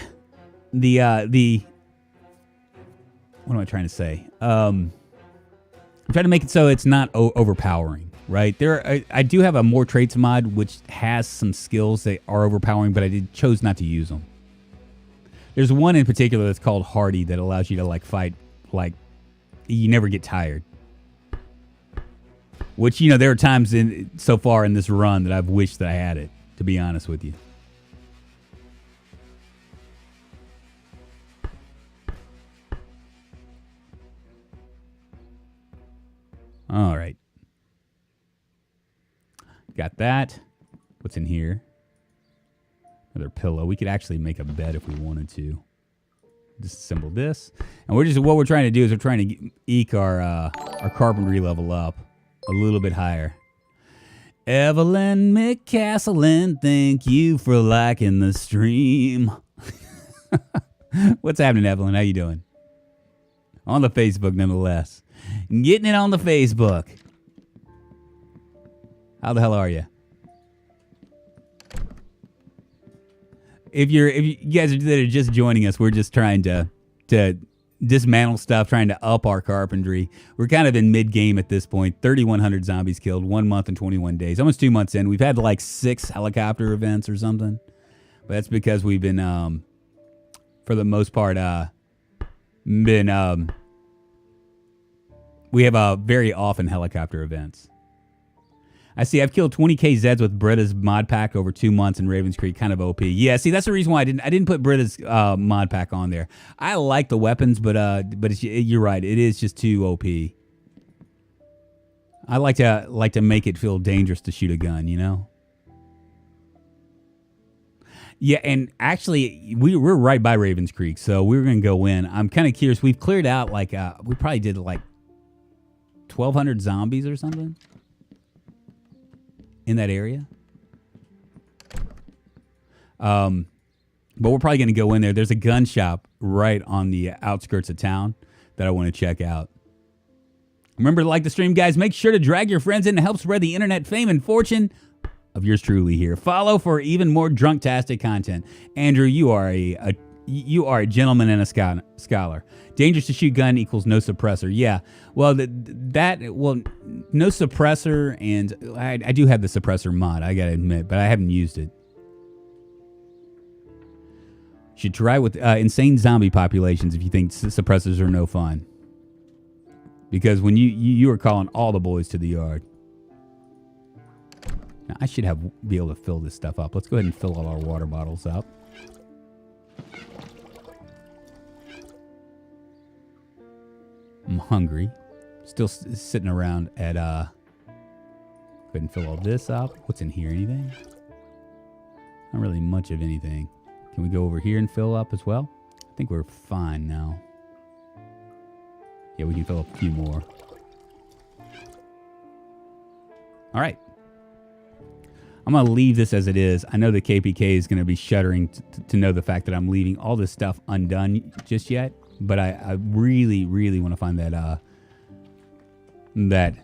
the what am I trying to say? I'm trying to make it so it's not overpowering, right? I do have a more traits mod which has some skills that are overpowering, but I chose not to use them. There's one in particular that's called Hardy that allows you to like fight, like you never get tired. Which, you know, there are times so far in this run that I've wished that I had it, to be honest with you. All right. Got that. What's in here? Another pillow. We could actually make a bed if we wanted to. Disassemble this. And what we're trying to do is we're trying to eke our carpentry level up a little bit higher. Evelyn McCastlin, thank you for liking the stream. What's happening, Evelyn? How you doing? On the Facebook, nonetheless. Getting it on the Facebook. How the hell are you? If you guys that are just joining us, we're just trying to dismantle stuff, trying to up our carpentry. We're kind of in mid-game at this point. 3,100 zombies killed, 1 month and 21 days. Almost 2 months in. We've had like 6 helicopter events or something. But that's because we've been, for the most part, we have very often helicopter events. I see I've killed 20k Zeds with Britta's mod pack over 2 months in Ravens Creek, kind of OP. Yeah, see, that's the reason why I didn't put Britta's mod pack on there. I like the weapons, but you're right, it is just too OP. I like to make it feel dangerous to shoot a gun, you know? Yeah, and actually, we're right by Ravens Creek, so we're going to go in. I'm kind of curious. We've cleared out, like, we probably did, like, 1,200 zombies or something in that area. But we're probably going to go in there. There's a gun shop right on the outskirts of town that I want to check out. Remember to like the stream, guys. Make sure to drag your friends in to help spread the internet fame and fortune of yours truly here. Follow for even more drunktastic content. Andrew, you are a gentleman and a scholar. Dangerous to shoot gun equals no suppressor. Yeah, well, no suppressor, and I do have the suppressor mod, I gotta admit, but I haven't used it. Should try with insane zombie populations if you think suppressors are no fun. Because when you are calling all the boys to the yard. Now, I should be able to fill this stuff up. Let's go ahead and fill all our water bottles up. I'm hungry. Still sitting around at, go ahead and fill all this up. What's in here? Anything? Not really much of anything. Can we go over here and fill up as well? I think we're fine now. Yeah, we can fill up a few more. All right. I'm going to leave this as it is. I know the KPK is going to be shuddering to know the fact that I'm leaving all this stuff undone just yet. But I really, really want to find that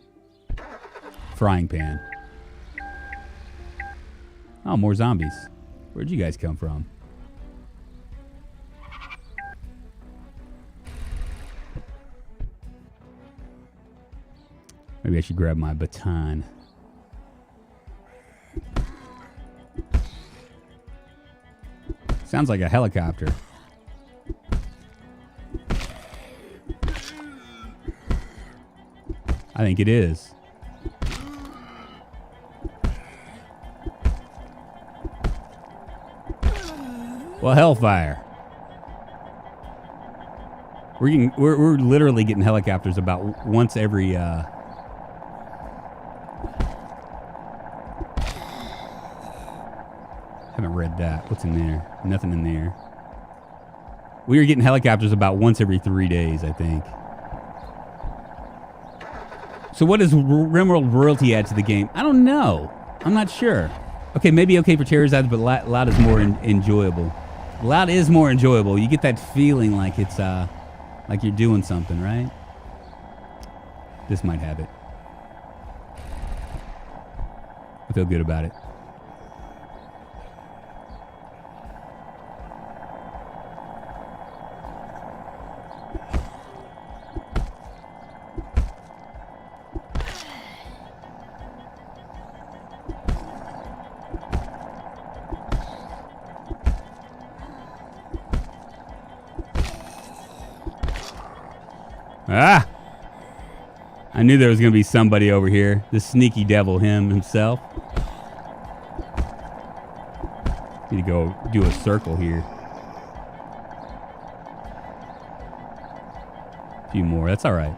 frying pan. Oh, more zombies. Where'd you guys come from? Maybe I should grab my baton. Sounds like a helicopter. I think it is. Well, hellfire. We're literally getting helicopters about once every. Haven't read that. What's in there? Nothing in there. We are getting helicopters about once every 3 days, I think. So what does RimWorld royalty add to the game? I don't know. I'm not sure. Okay, maybe okay for terror zones, but loud is more enjoyable. Loud is more enjoyable. You get that feeling like it's like you're doing something, right? This might have it. I feel good about it. Ah! I knew there was going to be somebody over here. The sneaky devil himself. Need to go do a circle here. A few more. That's all right.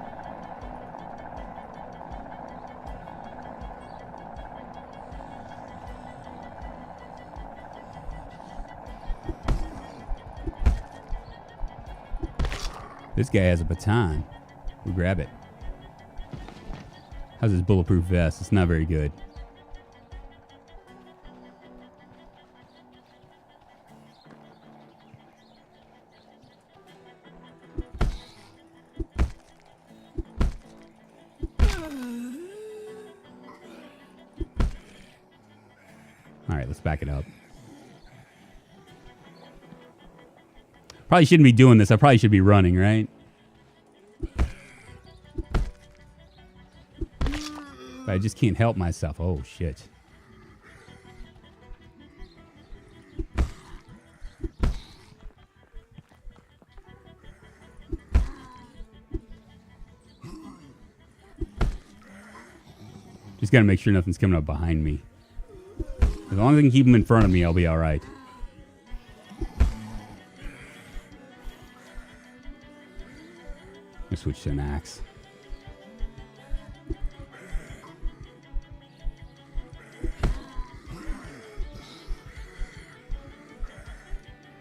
This guy has a baton. We'll grab it. How's his bulletproof vest? It's not very good. All right, let's back it up. Probably shouldn't be doing this. I probably should be running, right? But I just can't help myself. Oh, shit. Just gotta make sure nothing's coming up behind me. As long as I can keep them in front of me, I'll be all right. I'll switch to an axe.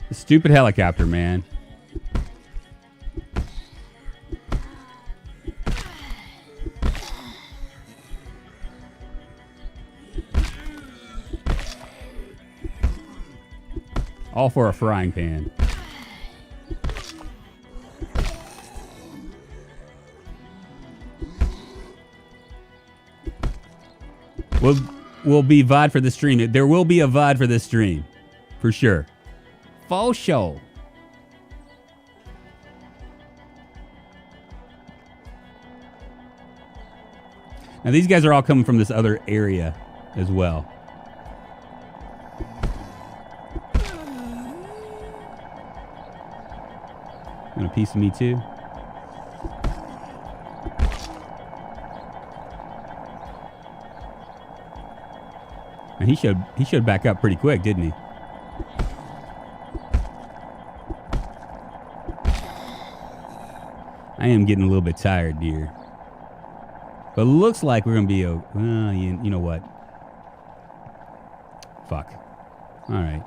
The stupid helicopter, man. All for a frying pan. Will be VOD for the stream. There will be a VOD for this stream. For sure. Faux show. Now these guys are all coming from this other area as well. Want a piece of me too? And he showed back up pretty quick, didn't he? I am getting a little bit tired, dear. But it looks like we're gonna be well, you know what? Fuck. All right.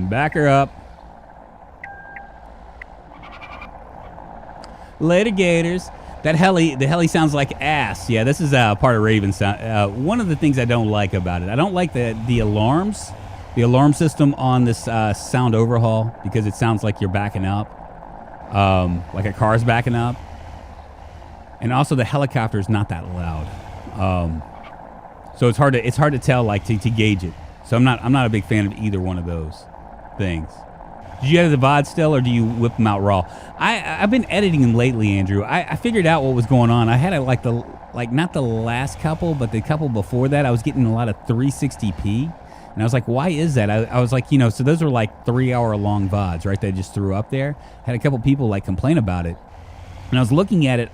Back her up. Later, Gators. The heli sounds like ass. Yeah, this is part of Raven's sound. One of the things I don't like about it, I don't like the alarms, the alarm system on this sound overhaul, because it sounds like you're backing up, like a car's backing up. And also the helicopter is not that loud, so it's hard to tell, like to gauge it. So I'm not a big fan of either one of those things. Did you edit the VOD still, or do you whip them out raw? I've been editing them lately, Andrew. I figured out what was going on. I had not the last couple, but the couple before that, I was getting a lot of 360p, and I was like, why is that? I was like, so those are like 3-hour long VODs, right? That I just threw up there. Had a couple people like complain about it, and I was looking at it.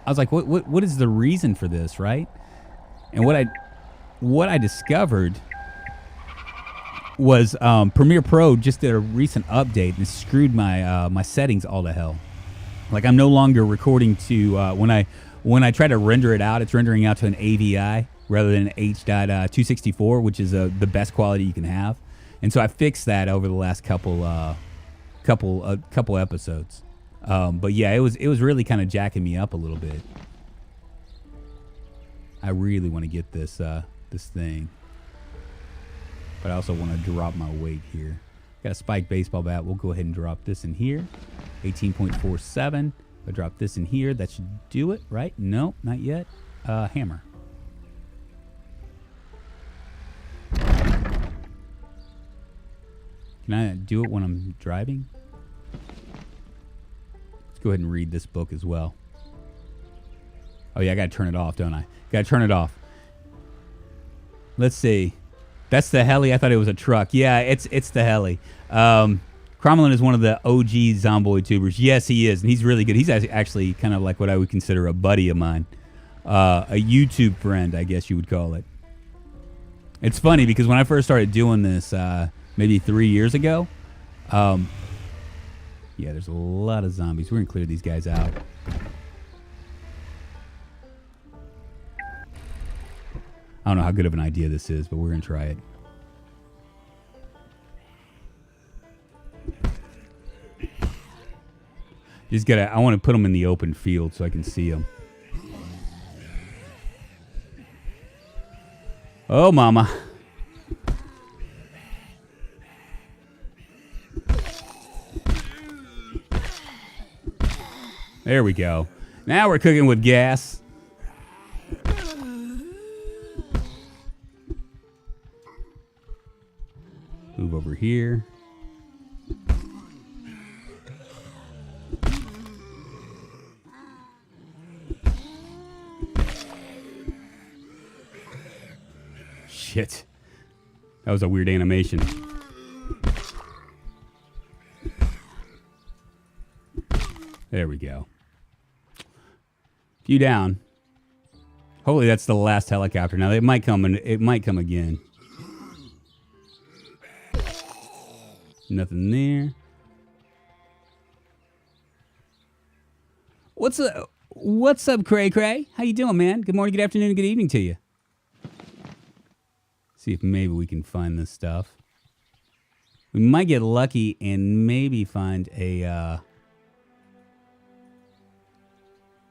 I was like, what is the reason for this, right? And what I discovered was Premiere Pro just did a recent update and screwed my my settings all to hell. Like I'm no longer recording to when I try to render it out, it's rendering out to an AVI rather than H.264, which is the best quality you can have. And so I fixed that over the last couple episodes. But yeah, it was really kind of jacking me up a little bit. I really want to get this this thing, but I also want to drop my weight here. Got a spiked baseball bat. We'll go ahead and drop this in here. 18.47. I drop this in here. That should do it, right? No, not yet. Hammer. Can I do it when I'm driving? Let's go ahead and read this book as well. Oh yeah, I gotta turn it off, don't I? Gotta turn it off. Let's see. That's the heli. I thought it was a truck. Yeah, it's the heli. Cromlin is one of the OG Zomboid tubers. Yes, he is, and he's really good. He's actually kind of like what I would consider a buddy of mine. A YouTube friend, I guess you would call it. It's funny because when I first started doing this, maybe 3 years ago, yeah, there's a lot of zombies. We're gonna clear these guys out. I don't know how good of an idea this is, but we're going to try it. Just gotta, I want to put them in the open field so I can see them. Oh, mama. There we go. Now we're cooking with gas. Move over here. Shit. That was a weird animation. There we go. Few down. Hopefully that's the last helicopter. Now it might come and it might come again. Nothing there. What's up, Cray Cray? How you doing, man? Good morning, good afternoon, and good evening to you. See if maybe we can find this stuff. We might get lucky and maybe find a, I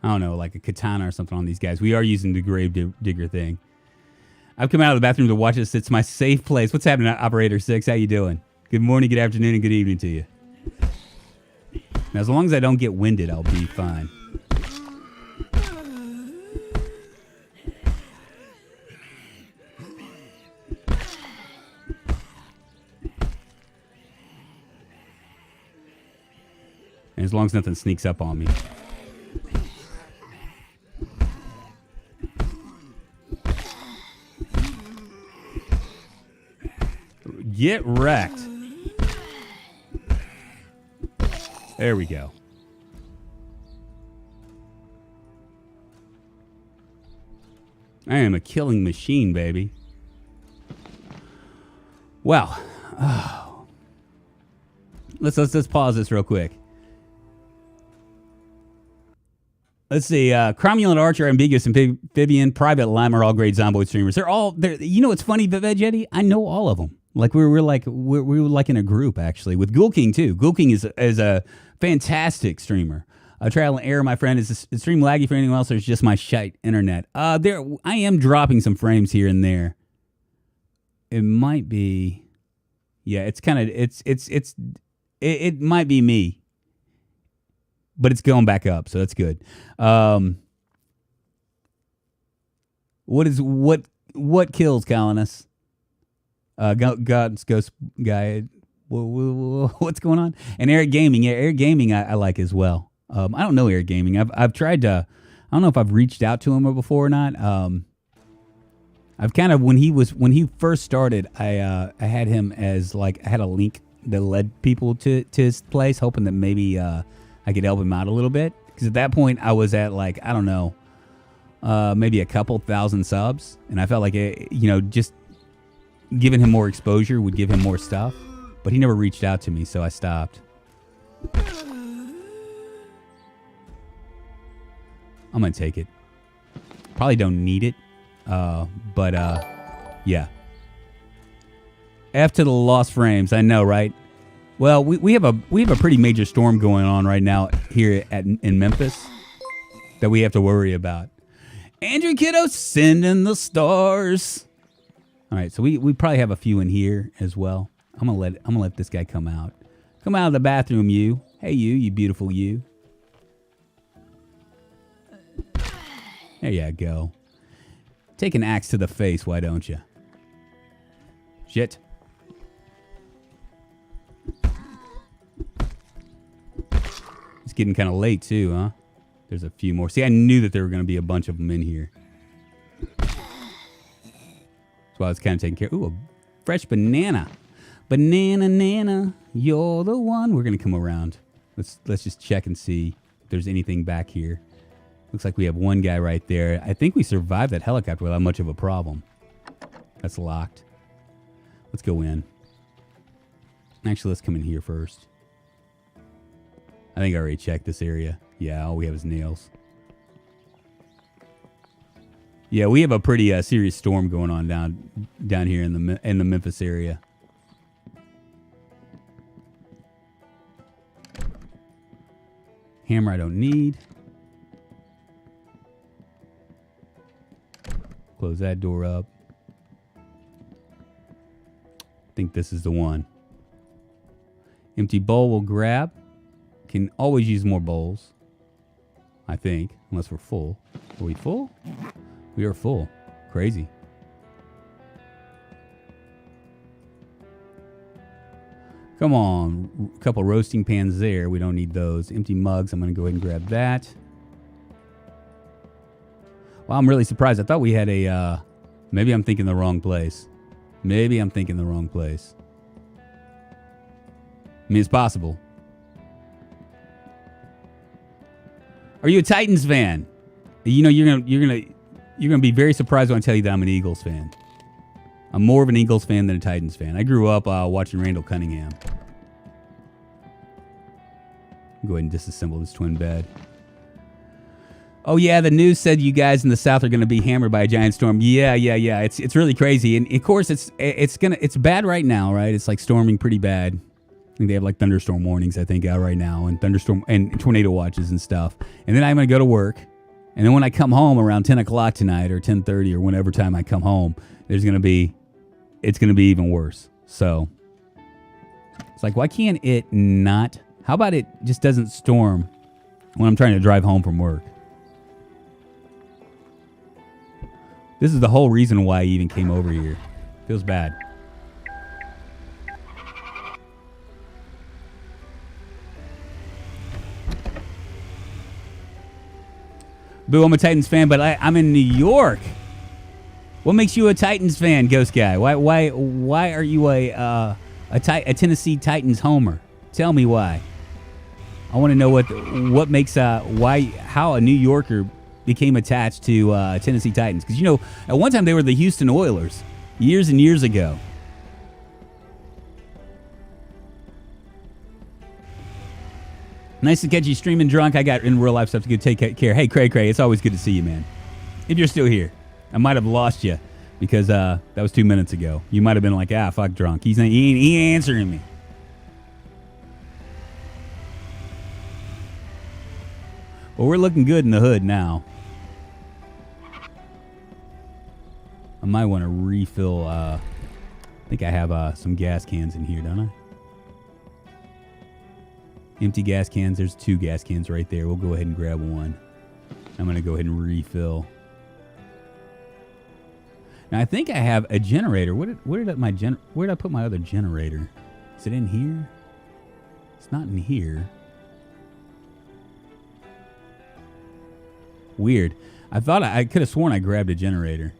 don't know, like a katana or something on these guys. We are using the grave digger thing. I've come out of the bathroom to watch this. It's my safe place. What's happening, Operator 6? How you doing? Good morning, good afternoon, and good evening to you. Now, as long as I don't get winded, I'll be fine. And as long as nothing sneaks up on me. Get wrecked. There we go. I am a killing machine, baby. Wow. Oh. Let's pause this real quick. Let's see. Cromulent Archer, Ambiguous, Amphibian, Private Lime are all great Zomboid streamers. They're all there. You know what's funny, Vegetti? I know all of them. Like we were like in a group actually with Ghoul King too. Ghoul King is a fantastic streamer. Trial and error, my friend. Is the stream laggy for anyone else, or is just my shite internet? I am dropping some frames here and there. It might be, yeah. It's kind of it might be me, but it's going back up, so that's good. What kills Colonus? God's Ghost Guy. What's going on? And Eric Gaming. Yeah, Eric Gaming I like as well. I don't know Eric Gaming. I've tried to. I don't know if I've reached out to him before or not. I've kind of when he first started, I had him as like I had a link that led people to his place, hoping that maybe I could help him out a little bit. Because at that point, I was at like, I don't know, maybe a couple thousand subs. And I felt like, just giving him more exposure would give him more stuff. But he never reached out to me, so I stopped. I'm going to take it. Probably don't need it. But yeah. F to the lost frames. I know, right? Well, we have a pretty major storm going on right now here in Memphis that we have to worry about. Andrew Kiddo, sending the stars. All right, so we probably have a few in here as well. I'm gonna let this guy come out. Come out of the bathroom, you. Hey, you beautiful you. There you go. Take an axe to the face, why don't you? Shit. It's getting kind of late too, huh? There's a few more. See, I knew that there were going to be a bunch of them in here. That's why I was kind of taking care. Ooh, a fresh banana. Banana, nana, you're the one. We're going to come around. Let's just check and see if there's anything back here. Looks like we have one guy right there. I think we survived that helicopter without much of a problem. That's locked. Let's go in. Actually, let's come in here first. I think I already checked this area. Yeah, all we have is nails. Yeah, we have a pretty serious storm going on down here in the Memphis area. Hammer I don't need. Close that door up. I think this is the one. Empty bowl we'll grab. Can always use more bowls. I think, unless we're full. Are we full? We are full. Crazy. Come on. A couple roasting pans there. We don't need those. Empty mugs. I'm going to go ahead and grab that. Well, I'm really surprised. I thought we had a... maybe I'm thinking the wrong place. Maybe I'm thinking the wrong place. I mean, it's possible. Are you a Titans fan? You know, you're gonna be very surprised when I tell you that I'm an Eagles fan. I'm more of an Eagles fan than a Titans fan. I grew up watching Randall Cunningham. Go ahead and disassemble this twin bed. Oh yeah, the news said you guys in the South are going to be hammered by a giant storm. Yeah. It's really crazy, and of course it's bad right now, right? It's like storming pretty bad. I think they have like thunderstorm warnings, I think, out right now, and thunderstorm and tornado watches and stuff. And then I'm going to go to work, and then when I come home around 10 o'clock tonight or 10:30 or whenever time I come home, it's going to be even worse. So it's like, why can't it not? How about it just doesn't storm when I'm trying to drive home from work? This is the whole reason why I even came over here. Feels bad. Boo, I'm a Titans fan, but I'm in New York. What makes you a Titans fan, Ghost Guy? Why are you a Tennessee Titans homer? Tell me why. I want to know what makes how a New Yorker became attached to Tennessee Titans. Because, you know, at one time they were the Houston Oilers years and years ago. Nice to catch you streaming drunk. I got in real life stuff to go take care. Hey, Cray, it's always good to see you, man. If you're still here. I might have lost you because that was 2 minutes ago. You might have been like, fuck drunk. He ain't answering me. Well, we're looking good in the hood now. I might want to refill. I think I have some gas cans in here, don't I? Empty gas cans. There's 2 gas cans right there. We'll go ahead and grab one. I'm going to go ahead and refill. Now, I think I have a generator. Where did I put my other generator? Is it in here? It's not in here. Weird. I thought I could have sworn I grabbed a generator.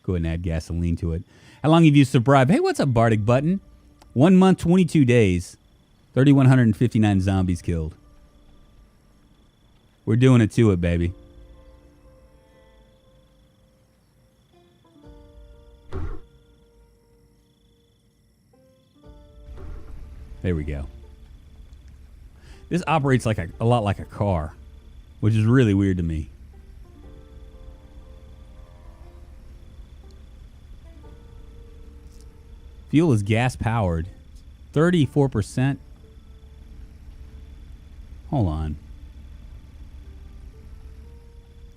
Go ahead and add gasoline to it. How long have you survived? Hey, what's up, Bardic Button? 1 month, 22 days. 3,159 zombies killed. We're doing it to it, baby. There we go. This operates like a lot like a car, which is really weird to me. Fuel is gas powered. 34%. Hold on.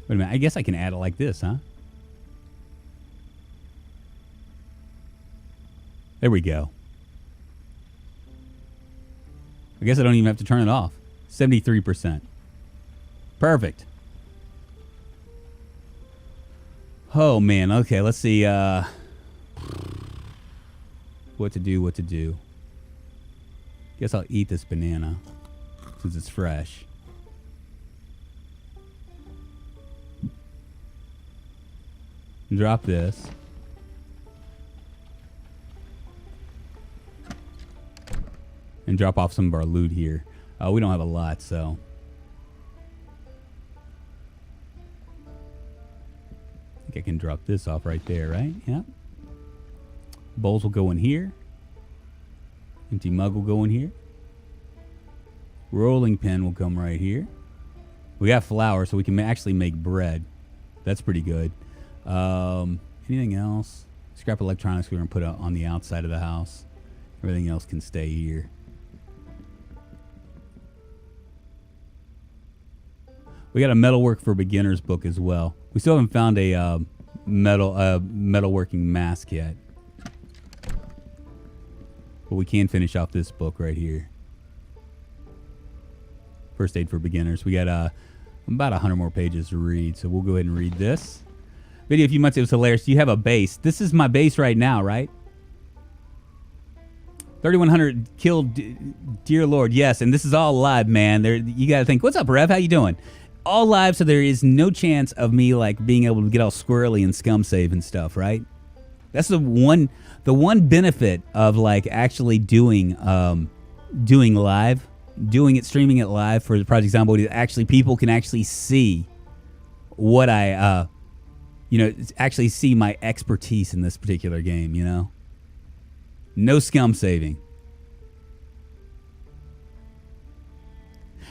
Wait a minute. I guess I can add it like this, huh? There we go. I guess I don't even have to turn it off. 73%. Perfect. Oh, man. Okay, let's see. What to do. Guess I'll eat this banana since it's fresh. Drop this. And drop off some of our loot here. We don't have a lot, so. I think I can drop this off right there, right? Yep. Bowls will go in here. Empty mug will go in here. Rolling pin will come right here. We got flour, so we can actually make bread. That's pretty good. Anything else? Scrap electronics we're going to put on the outside of the house. Everything else can stay here. We got a metalwork for beginners book as well. We still haven't found a metalworking mask yet. But we can finish off this book right here. First aid for beginners. We got about 100 more pages to read, so we'll go ahead and read this. Video a few months, it was hilarious. Do you have a base? This is my base right now, right? 3,100 killed, dear Lord. Yes, and this is all live, man. You got to think, what's up, Rev? How you doing? All live, so there is no chance of me like being able to get all squirrely and scum save and stuff, right? That's the one benefit of like actually doing live, streaming it live for the Project Zomboid is actually people can actually see what I actually see my expertise in this particular game, you know? No scum saving.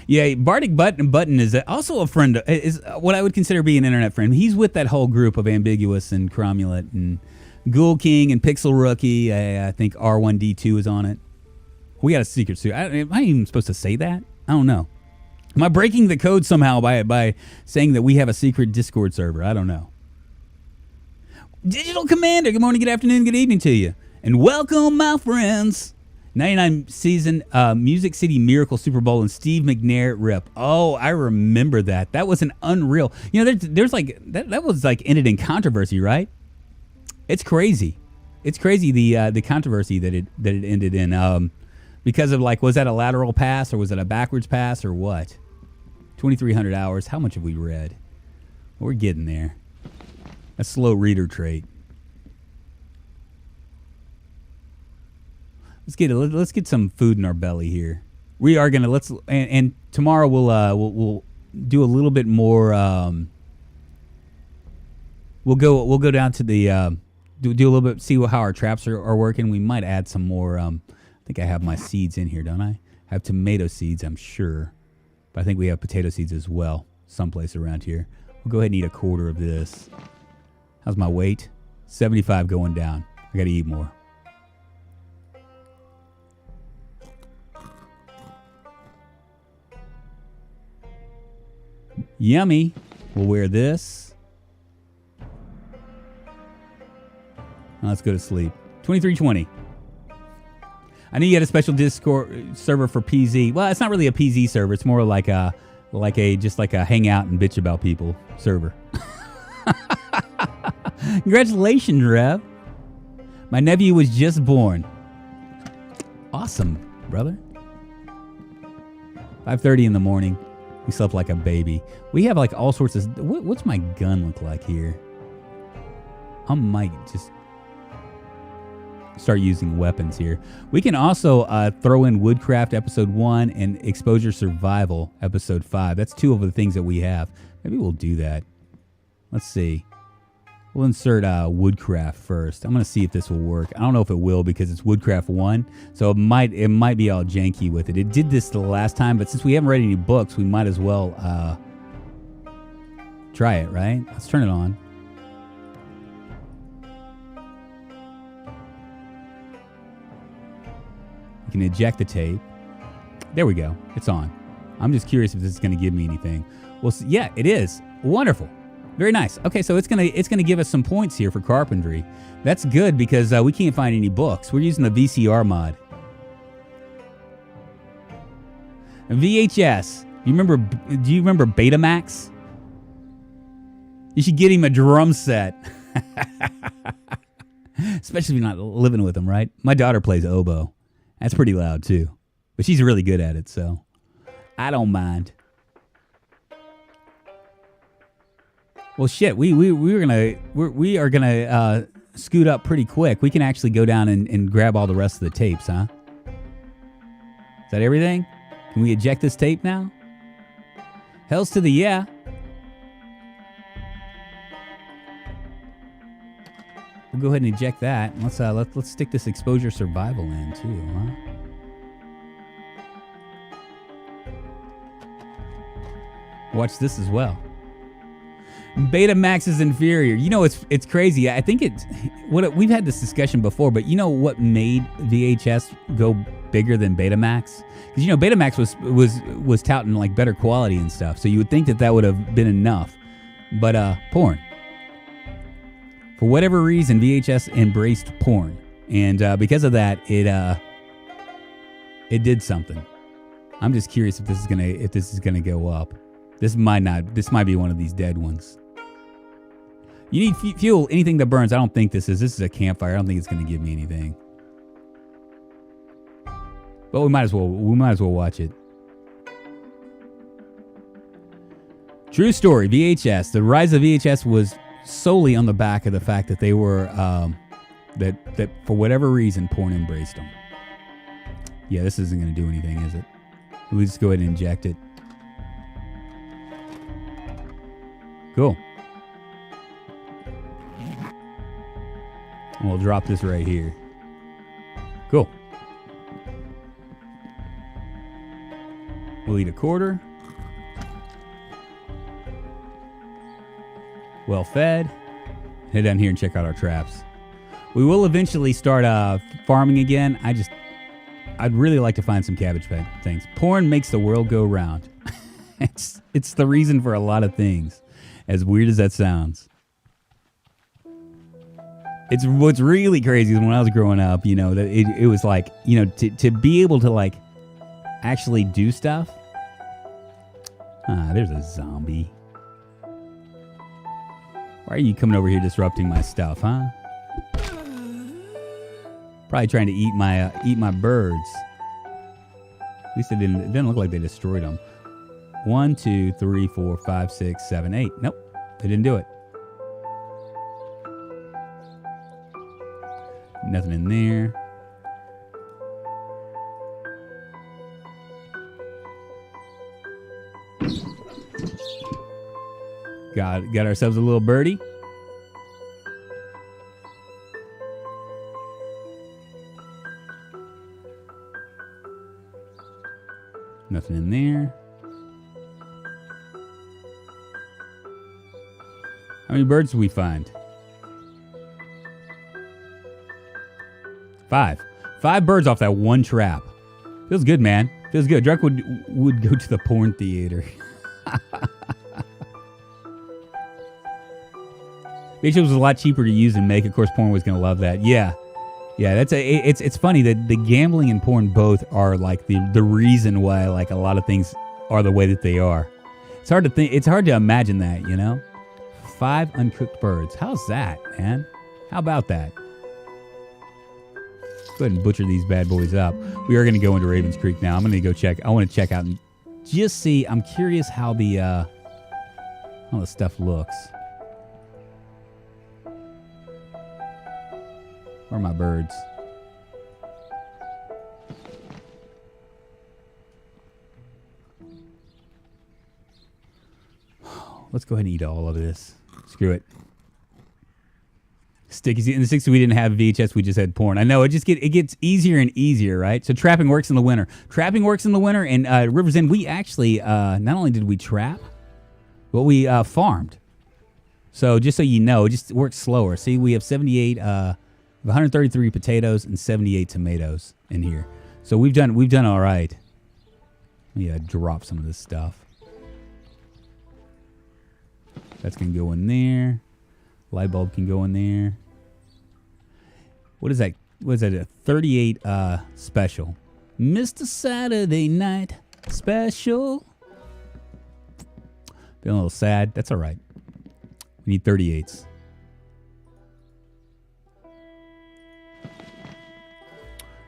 Yeah, Bardic Button is also a friend, is what I would consider being an internet friend. He's with that whole group of Ambiguous and Cromulent and Ghoul King and Pixel Rookie. I think R1D2 is on it. We got a secret suit. Am I even supposed to say that? I don't know. Am I breaking the code somehow by saying that we have a secret Discord server? I don't know. Digital Commander, good morning, good afternoon, good evening to you. And welcome, my friends. 99 season Music City Miracle Super Bowl and Steve McNair rip. Oh, I remember that. That was an unreal. You know, there's like that was like ended in controversy, right? It's crazy. It's crazy the controversy that it ended in because of like, was that a lateral pass or was it a backwards pass or what? 2,300 hours. How much have we read? We're getting there. A slow reader trait. Let's get some food in our belly here. We are gonna and tomorrow we'll do a little bit more. We'll go down to the do a little bit, see how our traps are working. We might add some more. I think I have my seeds in here, don't I? I have tomato seeds, I'm sure, but I think we have potato seeds as well, someplace around here. We'll go ahead and eat a quarter of this. How's my weight? 75 going down. I gotta eat more. Yummy. We'll wear this. Now let's go to sleep. 2320. I knew you had a special Discord server for PZ. Well, it's not really a PZ server. It's more like a hang out and bitch about people server. Congratulations, Rev. My nephew was just born. Awesome, brother. 5:30 in the morning. We slept like a baby. We have like all sorts of... What's my gun look like here? I might just start using weapons here. We can also throw in Woodcraft Episode 1 and Exposure Survival Episode 5. That's 2 of the things that we have. Maybe we'll do that. Let's see. We'll insert Woodcraft first. I'm going to see if this will work. I don't know if it will because it's Woodcraft 1, so it might be all janky with it. It did this the last time, but since we haven't read any books, we might as well try it, right? Let's turn it on. You can eject the tape. There we go. It's on. I'm just curious if this is going to give me anything. Well, yeah, it is. Wonderful. Very nice. Okay, so it's gonna give us some points here for carpentry. That's good because we can't find any books. We're using the VCR mod. And VHS. Do you remember Betamax? You should get him a drum set. Especially if you're not living with him, right? My daughter plays oboe. That's pretty loud too, but she's really good at it, so I don't mind. Well, shit, we are gonna scoot up pretty quick. We can actually go down and grab all the rest of the tapes, huh? Is that everything? Can we eject this tape now? Hells to the yeah. We'll go ahead and eject that. Let's stick this exposure survival in too, huh? Watch this as well. Betamax is inferior. You know, it's crazy. I think we've had this discussion before, but you know what made VHS go bigger than Betamax? Because you know Betamax was touting like better quality and stuff, so you would think that would have been enough. But porn. For whatever reason, VHS embraced porn, and because of that, it did something. I'm just curious if this is gonna go up. This might not. This might be one of these dead ones. You need fuel, anything that burns. I don't think this is. This is a campfire. I don't think it's going to give me anything. But we might as well watch it. True story. VHS. The rise of VHS was solely on the back of the fact that they were that for whatever reason porn embraced them. Yeah, this isn't going to do anything, is it? We'll just go ahead and inject it. Cool. And we'll drop this right here. Cool. We'll eat a quarter. Well fed. Head down here and check out our traps. We will eventually start farming again. I'd really like to find some cabbage patch things. Porn makes the world go round. It's the reason for a lot of things. As weird as that sounds. It's what's really crazy is when I was growing up, you know, that it was like, you know, to be able to like actually do stuff. Ah, there's a zombie. Why are you coming over here disrupting my stuff, huh? Probably trying to eat my birds. At least it didn't look like they destroyed them. 1, 2, 3, 4, 5, 6, 7, 8. Nope, they didn't do it. Nothing in there. Got ourselves a little birdie. Nothing in there. How many birds do we find? 5. 5 birds off that one trap. Feels good, man. Feels good. Drunk would go to the porn theater. VHS was a lot cheaper to use and make. Of course, porn was going to love that. Yeah. It's funny that the gambling and porn both are like the reason why like a lot of things are the way that they are. It's hard to think. It's hard to imagine that, you know. 5 uncooked birds. How's that, man? How about that? Go ahead and butcher these bad boys up. We are going to go into Ravens Creek now. I'm going to go check. I want to check out and just see. I'm curious how the stuff looks. Where are my birds? Let's go ahead and eat all of this. Screw it. Sticky. In the 60s, we didn't have VHS. We just had porn. I know. It gets easier and easier, right? So trapping works in the winter. Trapping works in the winter. And River's End, we actually, not only did we trap, but we farmed. So just so you know, it just works slower. See, we have 78, 133 potatoes and 78 tomatoes in here. So we've done all right. Let me drop some of this stuff. That's going to go in there. Light bulb can go in there. What is that? What is that? A 38 special. Mr. Saturday Night Special. Feeling a little sad. That's all right. We need 38s.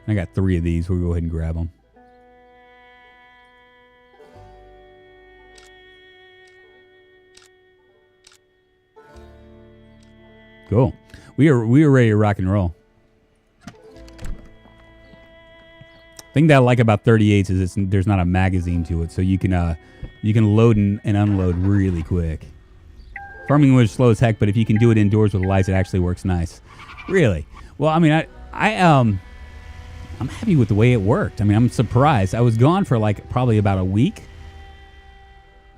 I got 3 of these. We'll go ahead and grab them. Cool. We are ready to rock and roll. Thing that I like about 38s is there's not a magazine to it, so you can load and unload really quick. Farming was slow as heck, but if you can do it indoors with lights, it actually works nice. Really? Well, I mean, I'm happy with the way it worked. I mean, I'm surprised. I was gone for like probably about a week.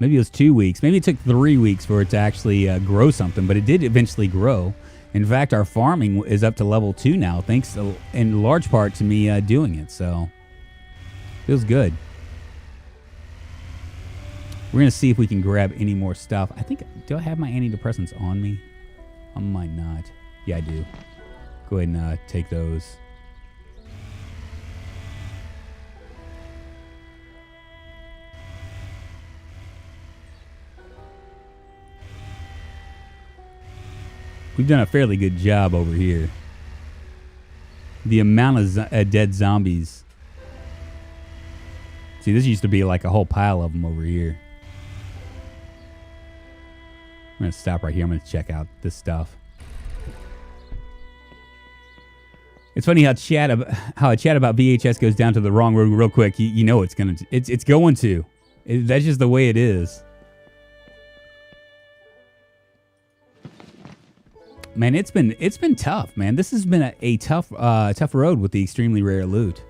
Maybe it was 2 weeks. Maybe it took 3 weeks for it to actually grow something, but it did eventually grow. In fact, our farming is up to level 2 now, thanks to, in large part to me doing it. So, feels good. We're going to see if we can grab any more stuff. I think, do I have my antidepressants on me? I might not. Yeah, I do. Go ahead and take those. We've done a fairly good job over here. The amount of dead zombies. See, this used to be like a whole pile of them over here. I'm going to stop right here. I'm going to check out this stuff. It's funny how a chat about VHS goes down to the wrong road real quick. You know it's going to. It's going to. That's just the way it is. Man, it's been tough, man. This has been a tough road with the extremely rare loot.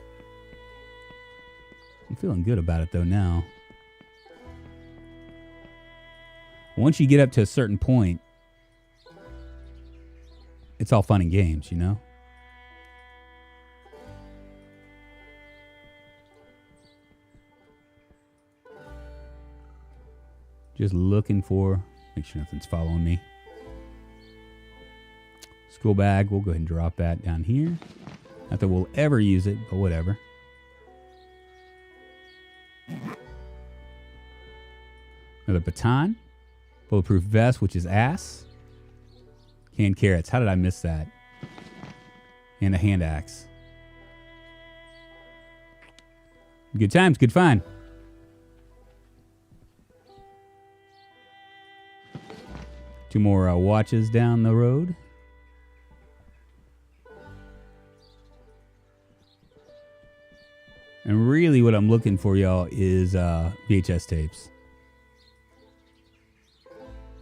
I'm feeling good about it though now. Once you get up to a certain point, it's all fun and games, you know? Just looking for, make sure nothing's following me. School bag, we'll go ahead and drop that down here. Not that we'll ever use it, but whatever. Another baton. Bulletproof vest, which is ass. Canned carrots. How did I miss that? And a hand axe. Good times, good find. Two more watches down the road. And really what I'm looking for, y'all, is VHS tapes.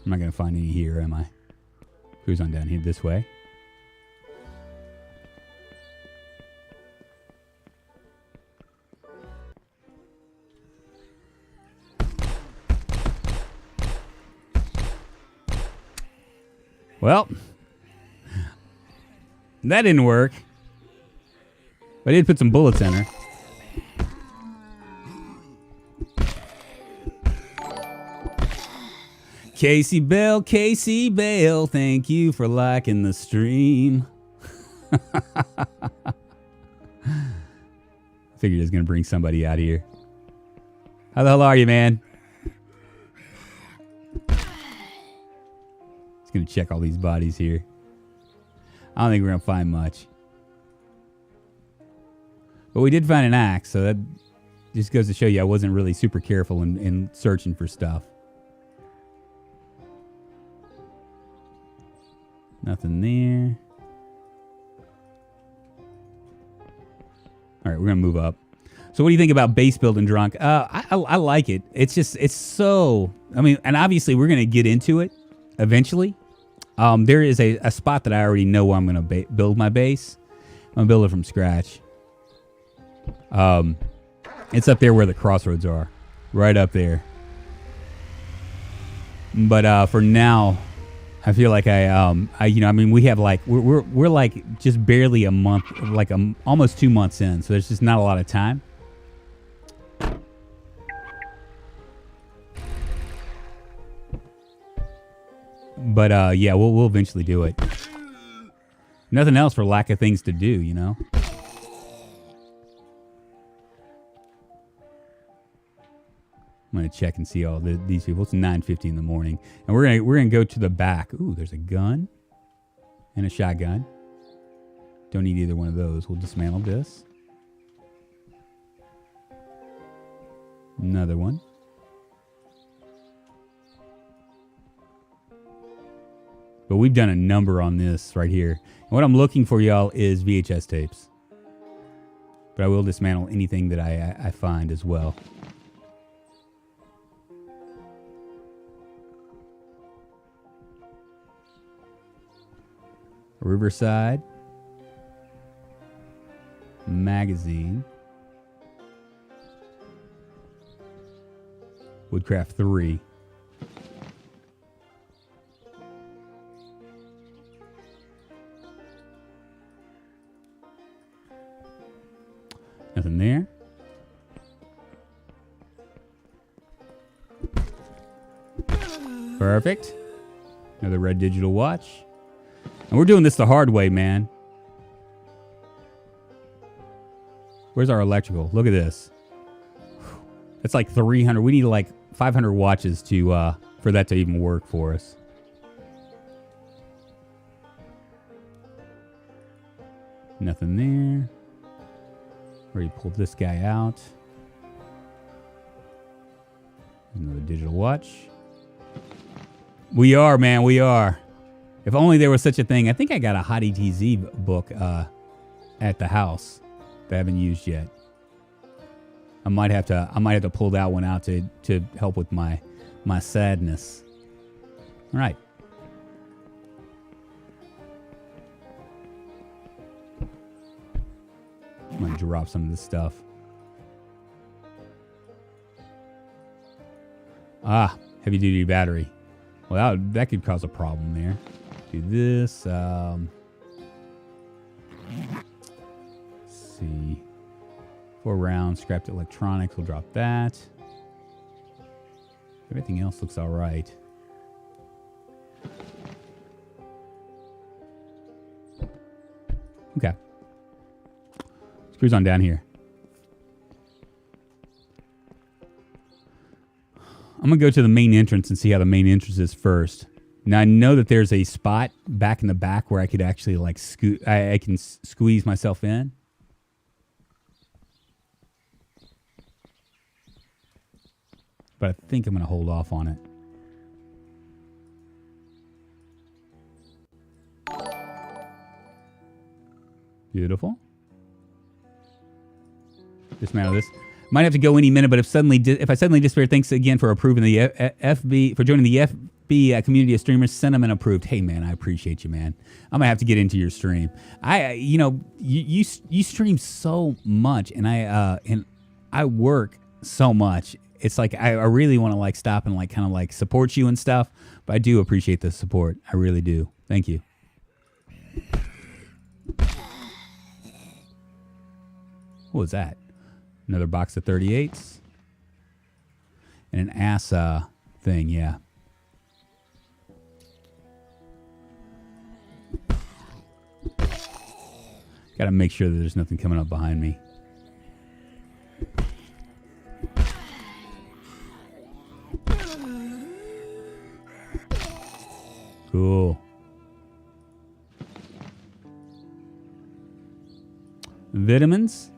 I'm not going to find any here, am I? Cruise on down here this way. Well, that didn't work. But I did put some bullets in her. Casey Bell, thank you for liking the stream. Figured I was going to bring somebody out here. How the hell are you, man? Just going to check all these bodies here. I don't think we're going to find much. But we did find an axe, so that just goes to show you I wasn't really super careful in searching for stuff. Nothing there. right, we're gonna move up. So what do you think about base building drunk? I like it. It's just, it's so, I mean, and obviously we're going to get into it eventually. There is a spot that I already know where I'm going to build my base. I'm going to build it from scratch. It's up there where the crossroads are. Right up there. But for now, I feel like I mean, we have like, we're like just barely a month, like almost 2 months in. So there's just not a lot of time. But yeah, we'll eventually do it. Nothing else for lack of things to do, you know. I'm gonna check and see all these people. It's 9:50 in the morning, and we're gonna go to the back. Ooh, there's a gun and a shotgun. Don't need either one of those. We'll dismantle this. Another one. But we've done a number on this right here. And what I'm looking for, y'all, is VHS tapes. But I will dismantle anything that I find as well. Riverside. Magazine. Woodcraft 3. Nothing there. Perfect. Another red digital watch. And we're doing this the hard way, man. Where's our electrical? Look at this. It's like 300. We need like 500 watches to for that to even work for us. Nothing there. Already pulled this guy out. Another digital watch. We are, man. We are. If only there was such a thing. I think I got a Hot ETZ book at the house that I haven't used yet. I might have to pull that one out to help with my sadness. All right. I'm going to drop some of this stuff. Ah, heavy duty battery. Well, that could cause a problem there. Do this. Let's see. 4 rounds, scrapped electronics. We'll drop that. Everything else looks all right. Okay. Let's cruise on down here. I'm going to go to the main entrance and see how the main entrance is first. Now, I know that there's a spot back in the back where I could actually, like, I can squeeze myself in. But I think I'm going to hold off on it. Beautiful. Dismantle this. Might have to go any minute, but if I suddenly disappear, thanks again for approving the FB, for joining the FB community of streamers. Sentiment approved. Hey man, I appreciate you, man. I'm gonna have to get into your stream. You stream so much, and I work so much. It's like I really want to like stop and like kind of like support you and stuff. But I do appreciate the support. I really do. Thank you. What was that? Another box of 38s. And an ass thing, yeah. Gotta make sure that there's nothing coming up behind me. Cool. Vitamins.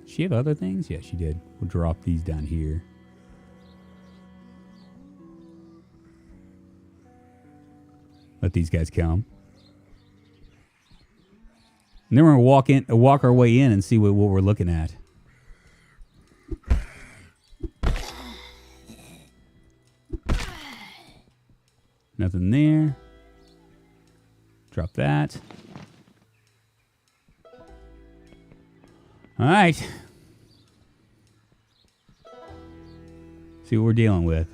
Did she have other things? Yeah, she did. We'll drop these down here. Let these guys come. And then we're going to walk our way in and see what we're looking at. Nothing there. Drop that. All right. See what we're dealing with.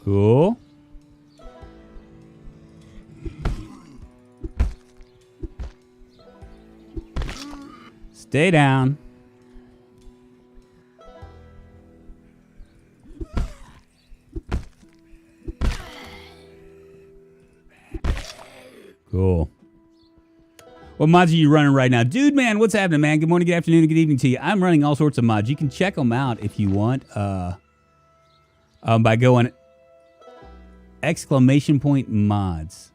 Cool. Stay down. Cool. What mods are you running right now? Dude, man, what's happening, man? Good morning, good afternoon, good evening to you. I'm running all sorts of mods. You can check them out if you want by going !mods.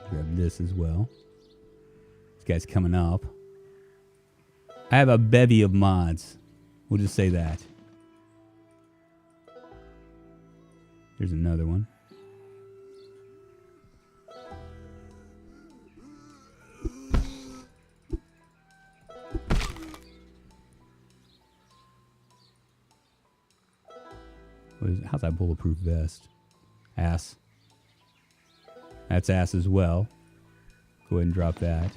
Grab this as well. This guy's coming up. I have a bevy of mods. We'll just say that. Here's another one. How's that bulletproof vest? Ass. That's ass as well. Go ahead and drop that.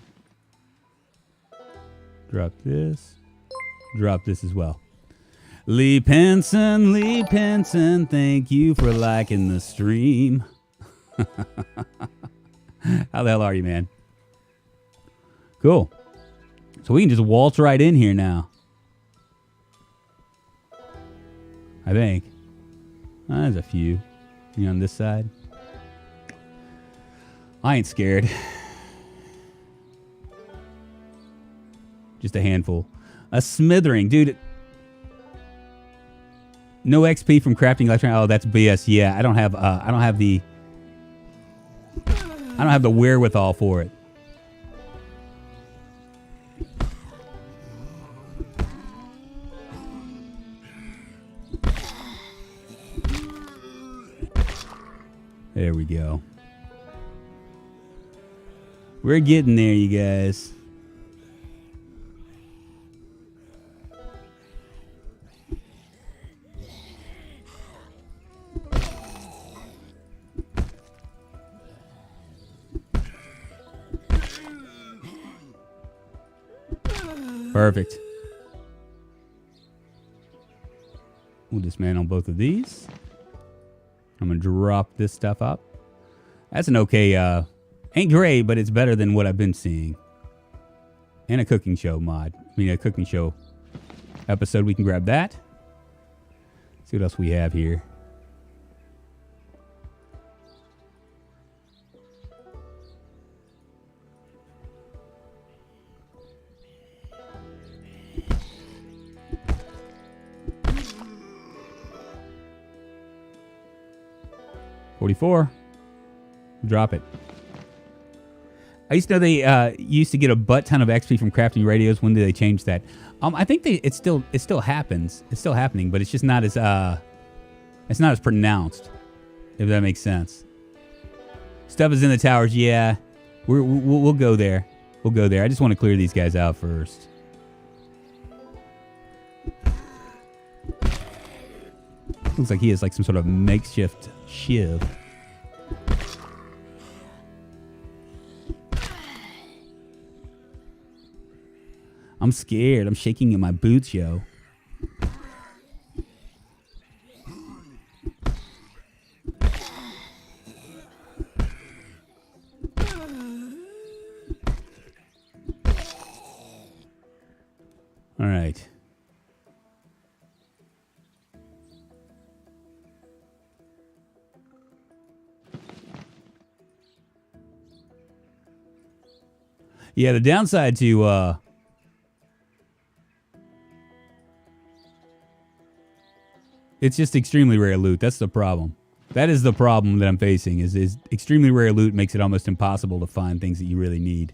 Drop this. Drop this as well. Lee Penson, thank you for liking the stream. How the hell are you, man? Cool. So we can just waltz right in here now. I think. There's a few. You on this side? I ain't scared. Just a handful. A smithering, dude. No XP from crafting electronic. Oh, that's BS. Yeah, I don't have the wherewithal for it. There we go. We're getting there, you guys. Perfect. We'll dismantle both of these. I'm going to drop this stuff up. That's an okay, ain't great, but it's better than what I've been seeing. And a cooking show mod. I mean, a cooking show episode. We can grab that. See what else we have here. $44. Drop it. I used to know they used to get a butt ton of XP from crafting radios. When did they change that? I think it still happens. It's still happening, but it's just not as pronounced. If that makes sense. Stuff is in the towers. Yeah, we'll go there. We'll go there. I just want to clear these guys out first. Looks like he has like some sort of makeshift shiv. I'm scared. I'm shaking in my boots, yo. All right. Yeah, the downside to It's just extremely rare loot. That's the problem. That is the problem that I'm facing, is extremely rare loot makes it almost impossible to find things that you really need.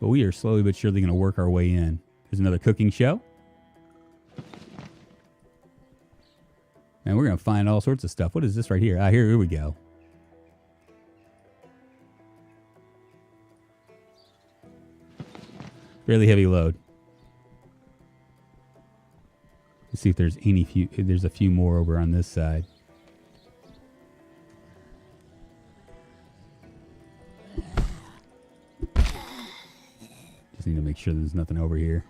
But we are slowly but surely going to work our way in. There's another cooking show. And we're going to find all sorts of stuff. What is this right here? Ah, here we go. Fairly heavy load. Let's see if there's there's a few more over on this side. Just need to make sure there's nothing over here.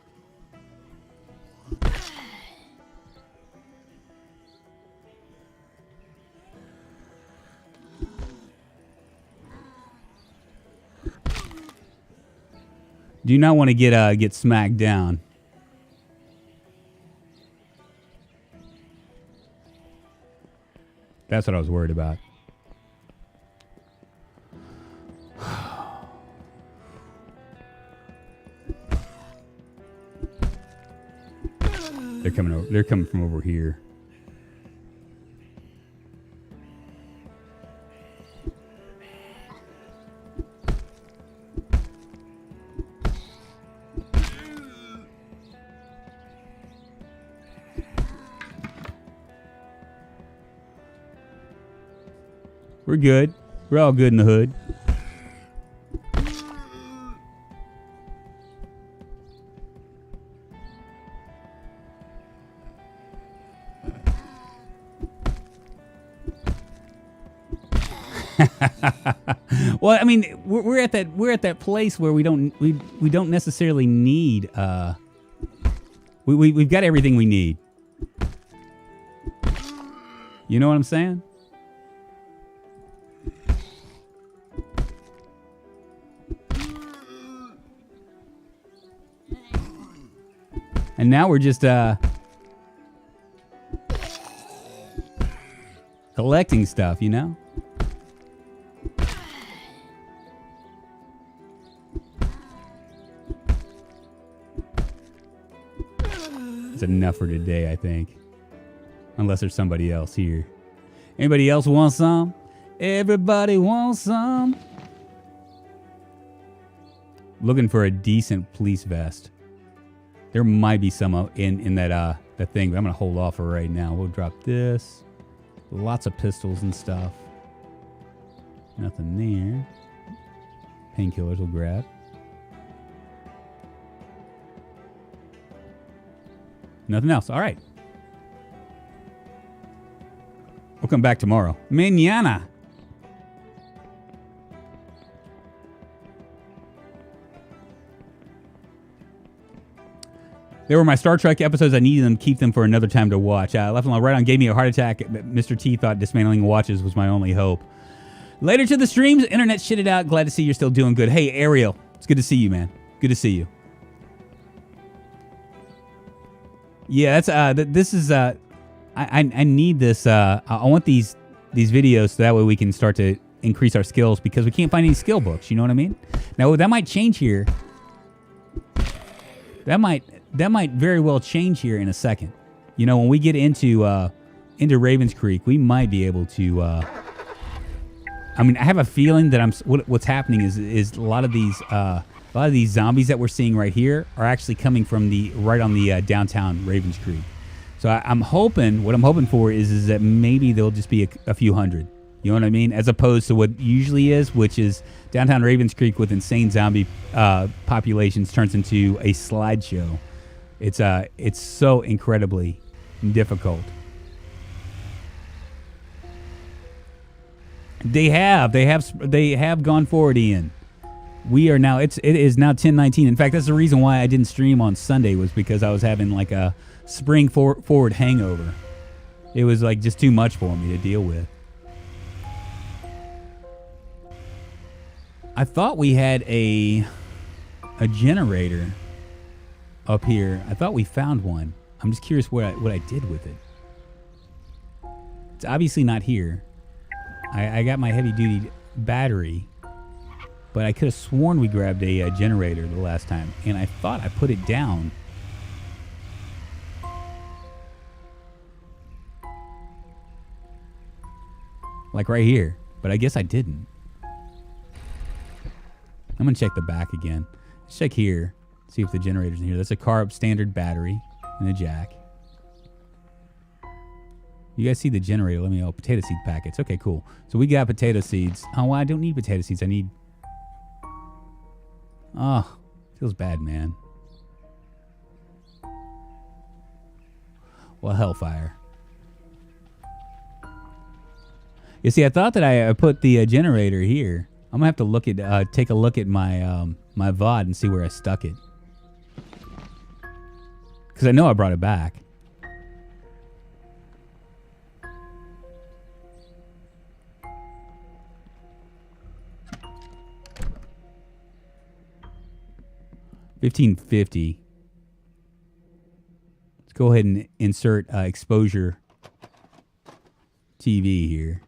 Do not want to get smacked down. That's what I was worried about. They're coming over. They're coming from over here. We're good. We're all good in the hood. Well, I mean, we're at that place where we don't necessarily need we've got everything we need. You know what I'm saying? And now we're just collecting stuff, you know? It's enough for today, I think. Unless there's somebody else here. Anybody else want some? Everybody wants some. Looking for a decent police vest. There might be some in that thing, but I'm gonna hold off for right now. We'll drop this. Lots of pistols and stuff. Nothing there. Painkillers we'll grab. Nothing else. All right. We'll come back tomorrow. Mañana. They were my Star Trek episodes. I needed them, keep them for another time to watch. Left and right on gave me a heart attack. Mr. T thought dismantling watches was my only hope. Later to the streams. Internet shitted out. Glad to see you're still doing good. Hey, Ariel. It's good to see you, man. Good to see you. Yeah, that's this is I need this. I want these videos so that way we can start to increase our skills because we can't find any skill books. You know what I mean? Now that might change here. That might very well change here in a second. You know, when we get into Ravens Creek, we might be able to. I mean, I have a feeling that what's happening is a lot of these zombies that we're seeing right here are actually coming from right on the downtown Ravens Creek. So I'm hoping, what I'm hoping for is that maybe there'll just be a few hundred. You know what I mean? As opposed to what usually is, which is downtown Ravens Creek with insane zombie populations turns into a slideshow. It's so incredibly difficult. They have gone forward, Ian. We are now. It is now 10:19. In fact, that's the reason why I didn't stream on Sunday was because I was having like a spring forward hangover. It was like just too much for me to deal with. I thought we had a generator up here. I thought we found one. I'm just curious what I did with it. It's obviously not here. I got my heavy duty battery, but I could have sworn we grabbed a generator the last time, and I thought I put it down like right here. But I guess I didn't. I'm going to check the back again. Let's check here. See if the generator's in here. That's a carb standard battery and a jack. You guys see the generator? Let me know. Potato seed packets. Okay, cool. So we got potato seeds. Oh, well, I don't need potato seeds. I need... Oh, feels bad, man. Well, hellfire. You see, I thought that I put the generator here. I'm gonna have to look at, take a look at my my VOD and see where I stuck it, because I know I brought it back. $15.50. Let's go ahead and insert exposure TV here.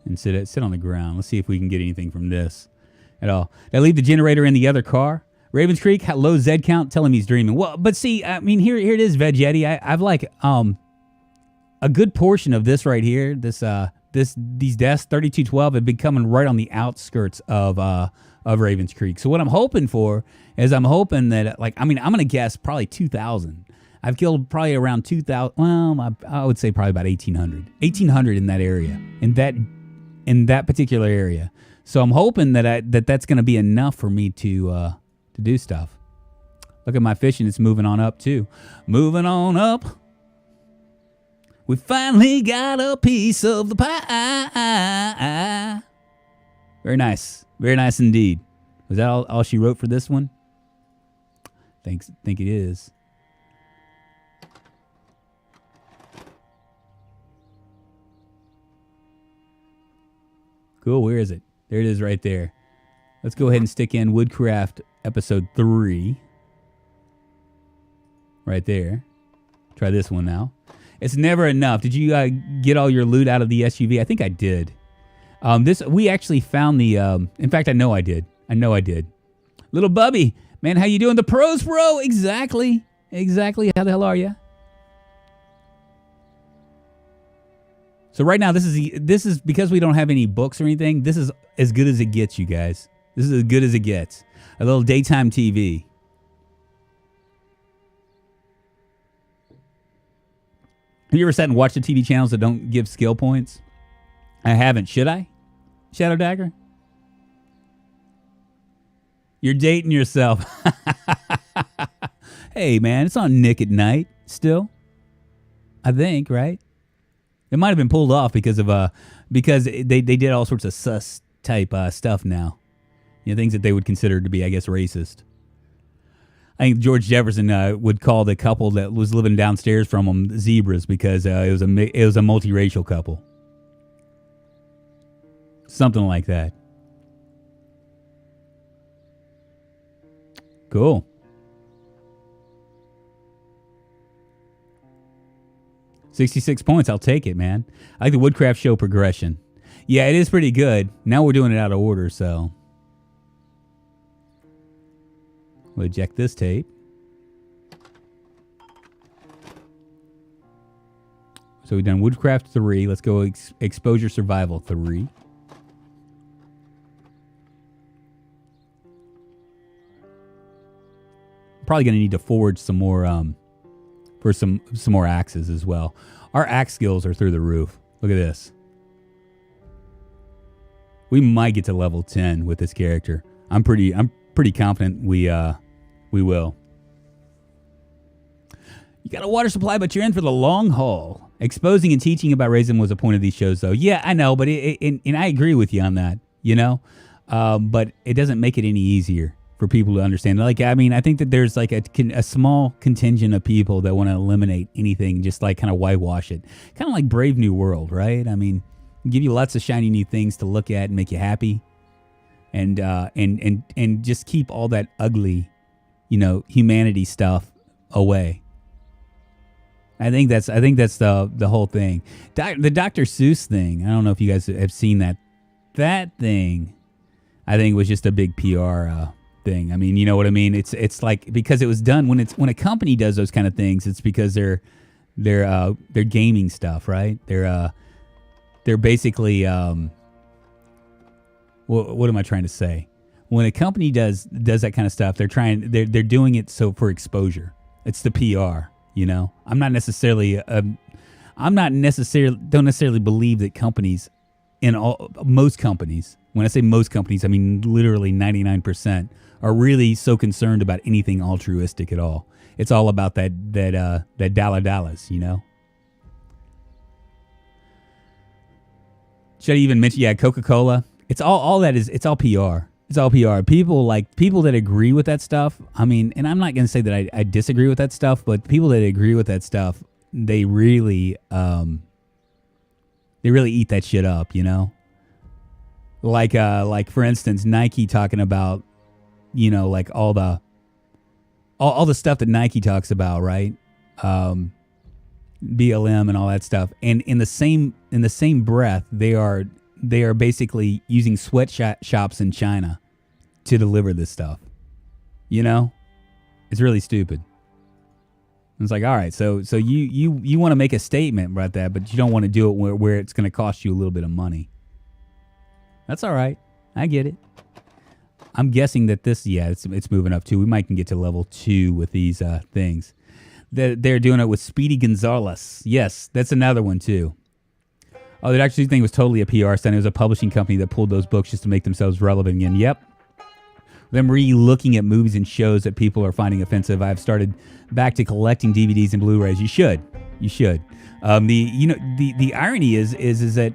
And sit on the ground. Let's see if we can get anything from this at all. Did I leave the generator in the other car? Ravens Creek, low Z count, tell him he's dreaming. Well, but see, I mean, here it is, Vegetti. I've like a good portion of this right here, these desks, 3212, have been coming right on the outskirts of Ravens Creek. So what I'm hoping for is I'm hoping that, like, I mean, I'm gonna guess probably 2,000. I've killed probably around 2,000. Well, I would say probably about 1,800. 1,800 in that area, in that particular area. So I'm hoping that that's going to be enough for me to do stuff. Look at my fishing; it's moving on up too. Moving on up. We finally got a piece of the pie. Very nice, very nice indeed. Was that all she wrote for this one? Think it is. Cool, where is it? There it is right there. Let's go ahead and stick in Woodcraft episode 3. Right there. Try this one now. It's never enough. Did you get all your loot out of the SUV? I think I did. We actually found the... in fact, I know I did. Little Bubby. Man, how you doing? The pros, bro. Exactly. How the hell are you? So right now, this is because we don't have any books or anything. This is as good as it gets, you guys. This is as good as it gets. A little daytime TV. Have you ever sat and watched the TV channels that don't give skill points? I haven't. Should I? Shadow Dagger? You're dating yourself. Hey, man, it's on Nick at Night still. I think, right? It might have been pulled off because they did all sorts of sus type stuff now. You know, things that they would consider to be, I guess, racist. I think George Jefferson would call the couple that was living downstairs from him zebras because it was a multiracial couple. Something like that. Cool. 66 points. I'll take it, man. I like the Woodcraft show progression. Yeah, it is pretty good. Now we're doing it out of order, so. We'll eject this tape. So we've done Woodcraft 3. Let's go Exposure Survival 3. Probably going to need to forge some more for some more axes as well. Our axe skills are through the roof. Look at this. We might get to level 10 with this character. I'm pretty confident we will. You got a water supply, but you're in for the long haul. Exposing and teaching about racism was a point of these shows, though. Yeah, I know, but and I agree with you on that. You know, but it doesn't make it any easier for people to understand. Like, I mean, I think that there's like a small contingent of people that want to eliminate anything, just like kind of whitewash it. Kind of like Brave New World, right? I mean, give you lots of shiny new things to look at and make you happy, and just keep all that ugly, you know, humanity stuff away. I think that's the whole thing. The Dr. Seuss thing. I don't know if you guys have seen that. That thing, I think, was just a big PR thing. I mean, you know what I mean? It's like, because it was done when a company does those kind of things, it's because they're They're gaming stuff, right? They're basically what am I trying to say? When a company does that kind of stuff, they're doing it so for exposure. It's the PR, you know. Don't necessarily believe that companies, most companies, when I say most companies, I mean literally 99%, are really so concerned about anything altruistic at all. It's all about that dollars, you know. Should I even mention? Yeah, Coca-Cola. It's all that is. It's all PR. It's all PR. People that agree with that stuff. I mean, and I'm not going to say that I disagree with that stuff, but people that agree with that stuff, they really eat that shit up, you know. Like for instance, Nike talking about, you know, like all the stuff that Nike talks about, right? BLM and all that stuff, and in the same breath, they are basically using sweatshops in China to deliver this stuff. You know, it's really stupid. It's like, all right, so you want to make a statement about that, but you don't want to do it where it's going to cost you a little bit of money. That's all right. I get it. I'm guessing that it's moving up too. We might can get to level 2 with these things. They're doing it with Speedy Gonzalez. Yes, that's another one too. Oh, that actually thing was totally a PR stunt. It was a publishing company that pulled those books just to make themselves relevant again. Yep. Them re-looking at movies and shows that people are finding offensive. I've started back to collecting DVDs and Blu-rays. You should. The irony is that,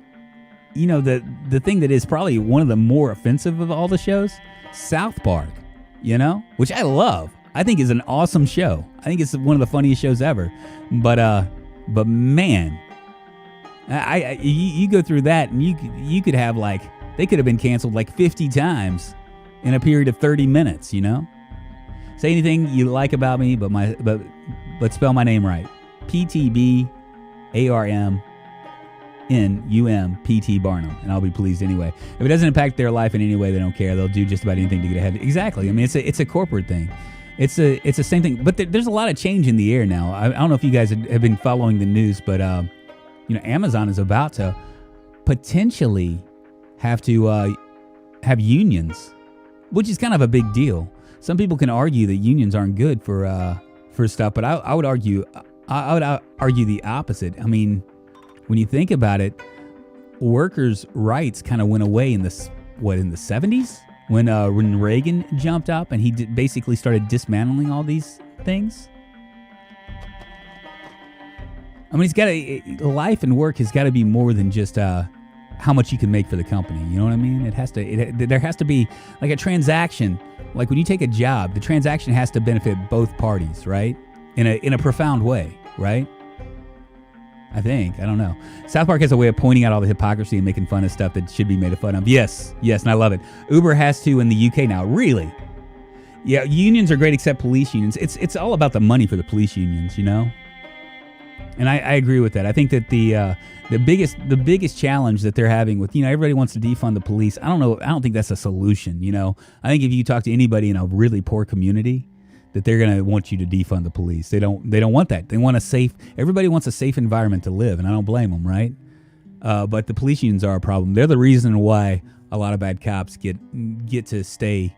you know, the thing that is probably one of the more offensive of all the shows, South Park, you know, which I love. I think is an awesome show. I think it's one of the funniest shows ever. But man, you go through that and you could have they could have been canceled 50 times in a period of 30 minutes, you know? Say anything you like about me, but spell my name right. PTBARMNUMPT Barnum, and I'll be pleased anyway. If it doesn't impact their life in any way, they don't care. They'll do just about anything to get ahead. Exactly. I mean, it's a corporate thing. It's the same thing, but there's a lot of change in the air now. I don't know if you guys have been following the news, but Amazon is about to potentially have to have unions, which is kind of a big deal. Some people can argue that unions aren't good for stuff, but I would argue the opposite. I mean, when you think about it, workers' rights kind of went away in the 70s. When Reagan jumped up and he basically started dismantling all these things. I mean, life and work has got to be more than just how much you can make for the company. You know what I mean? There has to be like a transaction. Like when you take a job, the transaction has to benefit both parties, right? In a profound way, right? I think. I don't know. South Park has a way of pointing out all the hypocrisy and making fun of stuff that should be made fun of. Yes, and I love it. Uber has to in the UK now. Really? Yeah, unions are great except police unions. It's all about the money for the police unions, you know? And I agree with that. I think that the biggest challenge that they're having with, everybody wants to defund the police. I don't think that's a solution, you know? I think if you talk to anybody in a really poor community, that they're going to want you to defund the police. They don't want that. They want everybody wants a safe environment to live, and I don't blame them, right? But the police unions are a problem. They're the reason why a lot of bad cops get to stay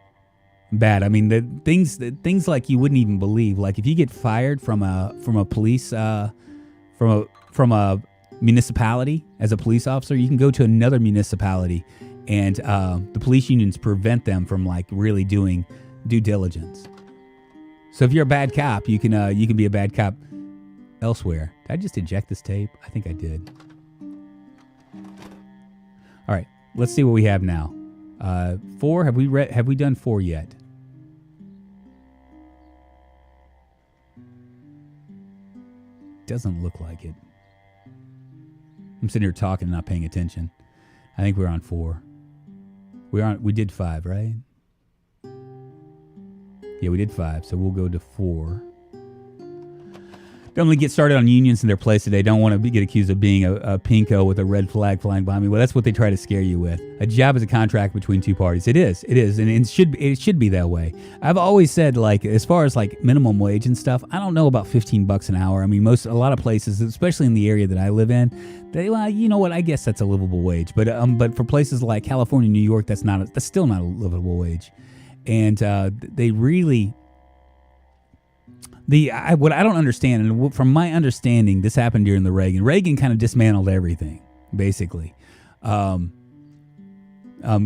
bad. I mean, the things like you wouldn't even believe. Like if you get fired from a police from a municipality as a police officer, you can go to another municipality, and the police unions prevent them from really doing due diligence. So if you're a bad cop, you can be a bad cop elsewhere. Did I just eject this tape? I think I did. All right, let's see what we have now. 4. Have we done 4 yet? Doesn't look like it. I'm sitting here talking and not paying attention. I think we're on 4. We did 5, right? Yeah, we did 5, so we'll go to 4. Don't let me get started on unions in their place today. Don't want to get accused of being a pinko with a red flag flying behind me. Well, that's what they try to scare you with. A job is a contract between two parties. It is, and it should be that way. I've always said, like, as far as like minimum wage and stuff, I don't know about $15 an hour. I mean, a lot of places, especially in the area that I live in, well, you know what? I guess that's a livable wage. But for places like California, New York, that's still not a livable wage, and they really. What I don't understand, and from my understanding, this happened during the Reagan. Reagan kind of dismantled everything, basically. What I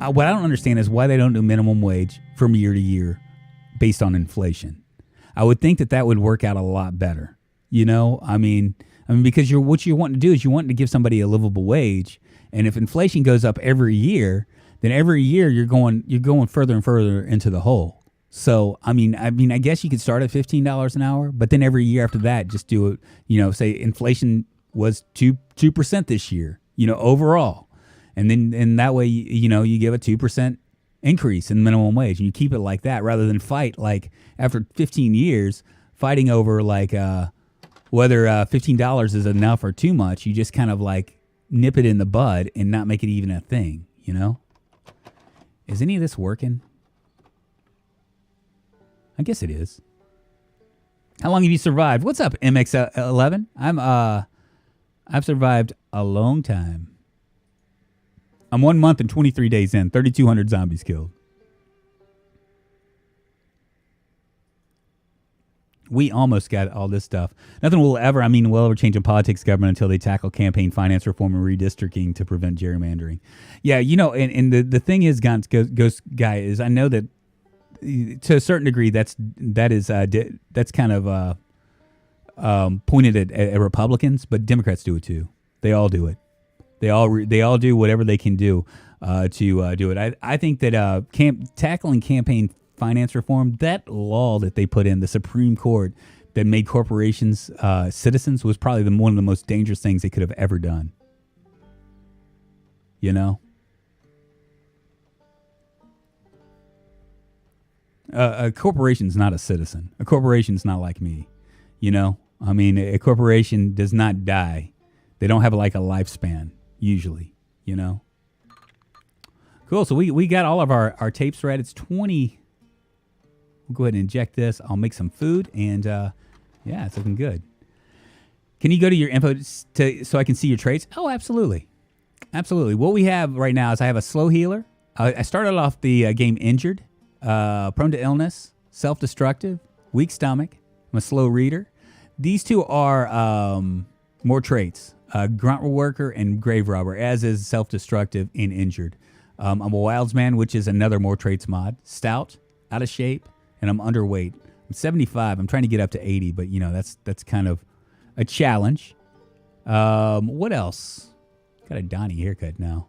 don't understand is why they don't do minimum wage from year to year, based on inflation. I would think that would work out a lot better. You know, I mean, because what you want to do is you want to give somebody a livable wage, and if inflation goes up every year, then every year you're going further and further into the hole. So, I mean, I guess you could start at $15 an hour, but then every year after that, just do it, you know, say inflation was 2% this year, you know, overall. And that way, you know, you give a 2% increase in minimum wage and you keep it like that rather than fight like after 15 years fighting over like whether $15 is enough or too much. You just kind of like nip it in the bud and not make it even a thing, you know? Is any of this working? I guess it is. How long have you survived? What's up, ep11? I've survived a long time. I'm 1 month and 23 days in. 3,200 zombies killed. We almost got all this stuff. Nothing will ever change in politics government until they tackle campaign finance reform and redistricting to prevent gerrymandering. Yeah, you know, and the thing is, Ghost Guy, is I know that to a certain degree, that's kind of pointed at Republicans, but Democrats do it too. They all do it. They all do whatever they can do to do it. I think that tackling campaign finance reform, that law that they put in the Supreme Court that made corporations citizens, was probably one of the most dangerous things they could have ever done. You know. A corporation's not a citizen. A corporation's not like me, you know? I mean, a corporation does not die. They don't have like a lifespan, usually, you know? Cool, so we got all of our tapes read. It's 20. We'll go ahead and inject this. I'll make some food, and yeah, it's looking good. Can you go to your info so I can see your traits? Oh, absolutely. Absolutely. What we have right now is I have a slow healer. I started off the game injured. Prone to illness, self-destructive, weak stomach. I'm a slow reader. These two are more traits, grunt worker and grave robber, as is self-destructive and injured. I'm a wildsman, which is another more traits mod. Stout, out of shape, and I'm underweight. I'm 75. I'm trying to get up to 80, but you know that's kind of a challenge. What else? Got a Donnie haircut now.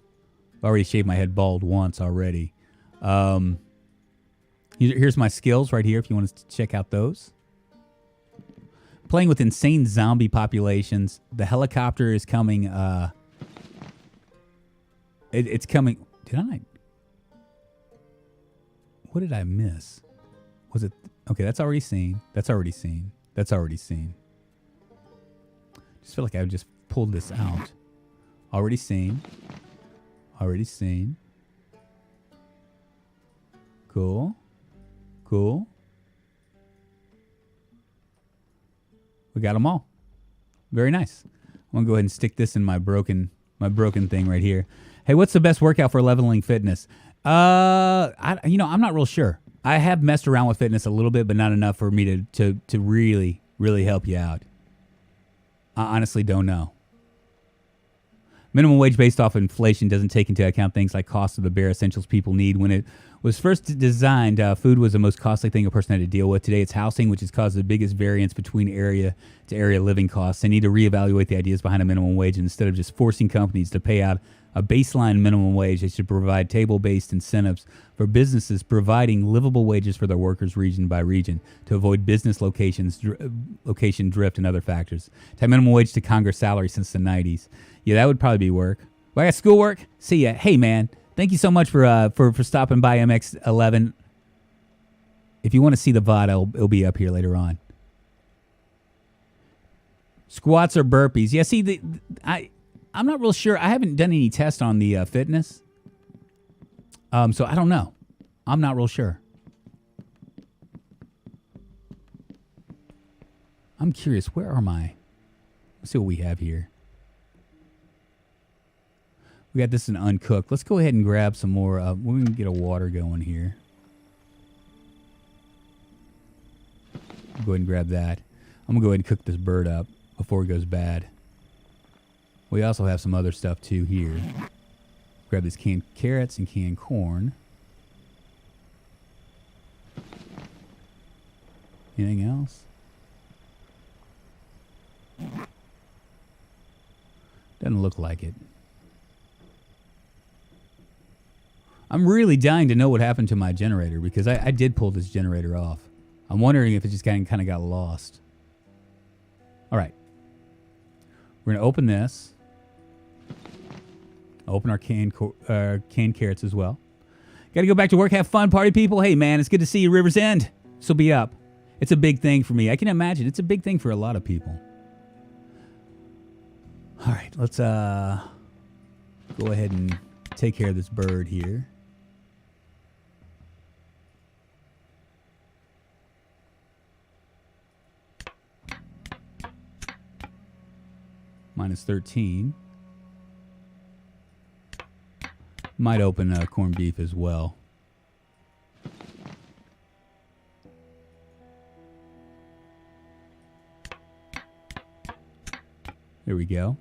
I've already shaved my head bald once already. Here's my skills right here if you want to check out those. Playing with insane zombie populations. The helicopter is coming. It's coming. What did I miss? Was it? Okay, that's already seen. That's already seen. Just feel like I just pulled this out. Already seen. Cool. We got them all. Very nice. I'm gonna go ahead and stick this in my broken thing right here. Hey, what's the best workout for leveling fitness? I'm not real sure. I have messed around with fitness a little bit, but not enough for me to really help you out. I honestly don't know. Minimum wage based off inflation doesn't take into account things like cost of the bare essentials people need. When it was first designed, food was the most costly thing a person had to deal with. Today, it's housing, which has caused the biggest variance between area to area living costs. They need to reevaluate the ideas behind a minimum wage. Instead of just forcing companies to pay out a baseline minimum wage, they should provide table-based incentives for businesses providing livable wages for their workers region by region to avoid business location drift and other factors. Tie minimum wage to Congress salary since the 90s. Yeah, that would probably be work. Well, I got schoolwork. See ya. Hey, man, thank you so much for stopping by MX11. If you want to see the VOD, it'll be up here later on. Squats or burpees? Yeah, see, I'm not real sure. I haven't done any tests on the fitness. So I don't know. I'm not real sure. I'm curious. Where are my... Let's see what we have here. We got this in uncooked. Let's go ahead and grab some more. We can get a water going here. Go ahead and grab that. I'm going to go ahead and cook this bird up before it goes bad. We also have some other stuff too here. Grab these canned carrots and canned corn. Anything else? Doesn't look like it. I'm really dying to know what happened to my generator because I did pull this generator off. I'm wondering if it just kind of got lost. All right. We're going to open this. Open our canned carrots as well. Got to go back to work, have fun, party people. Hey, man, it's good to see you, River's End. So be up. It's a big thing for me. I can imagine. It's a big thing for a lot of people. All right, let's go ahead and take care of this bird here. Minus 13. Might open corned beef as well. There we go.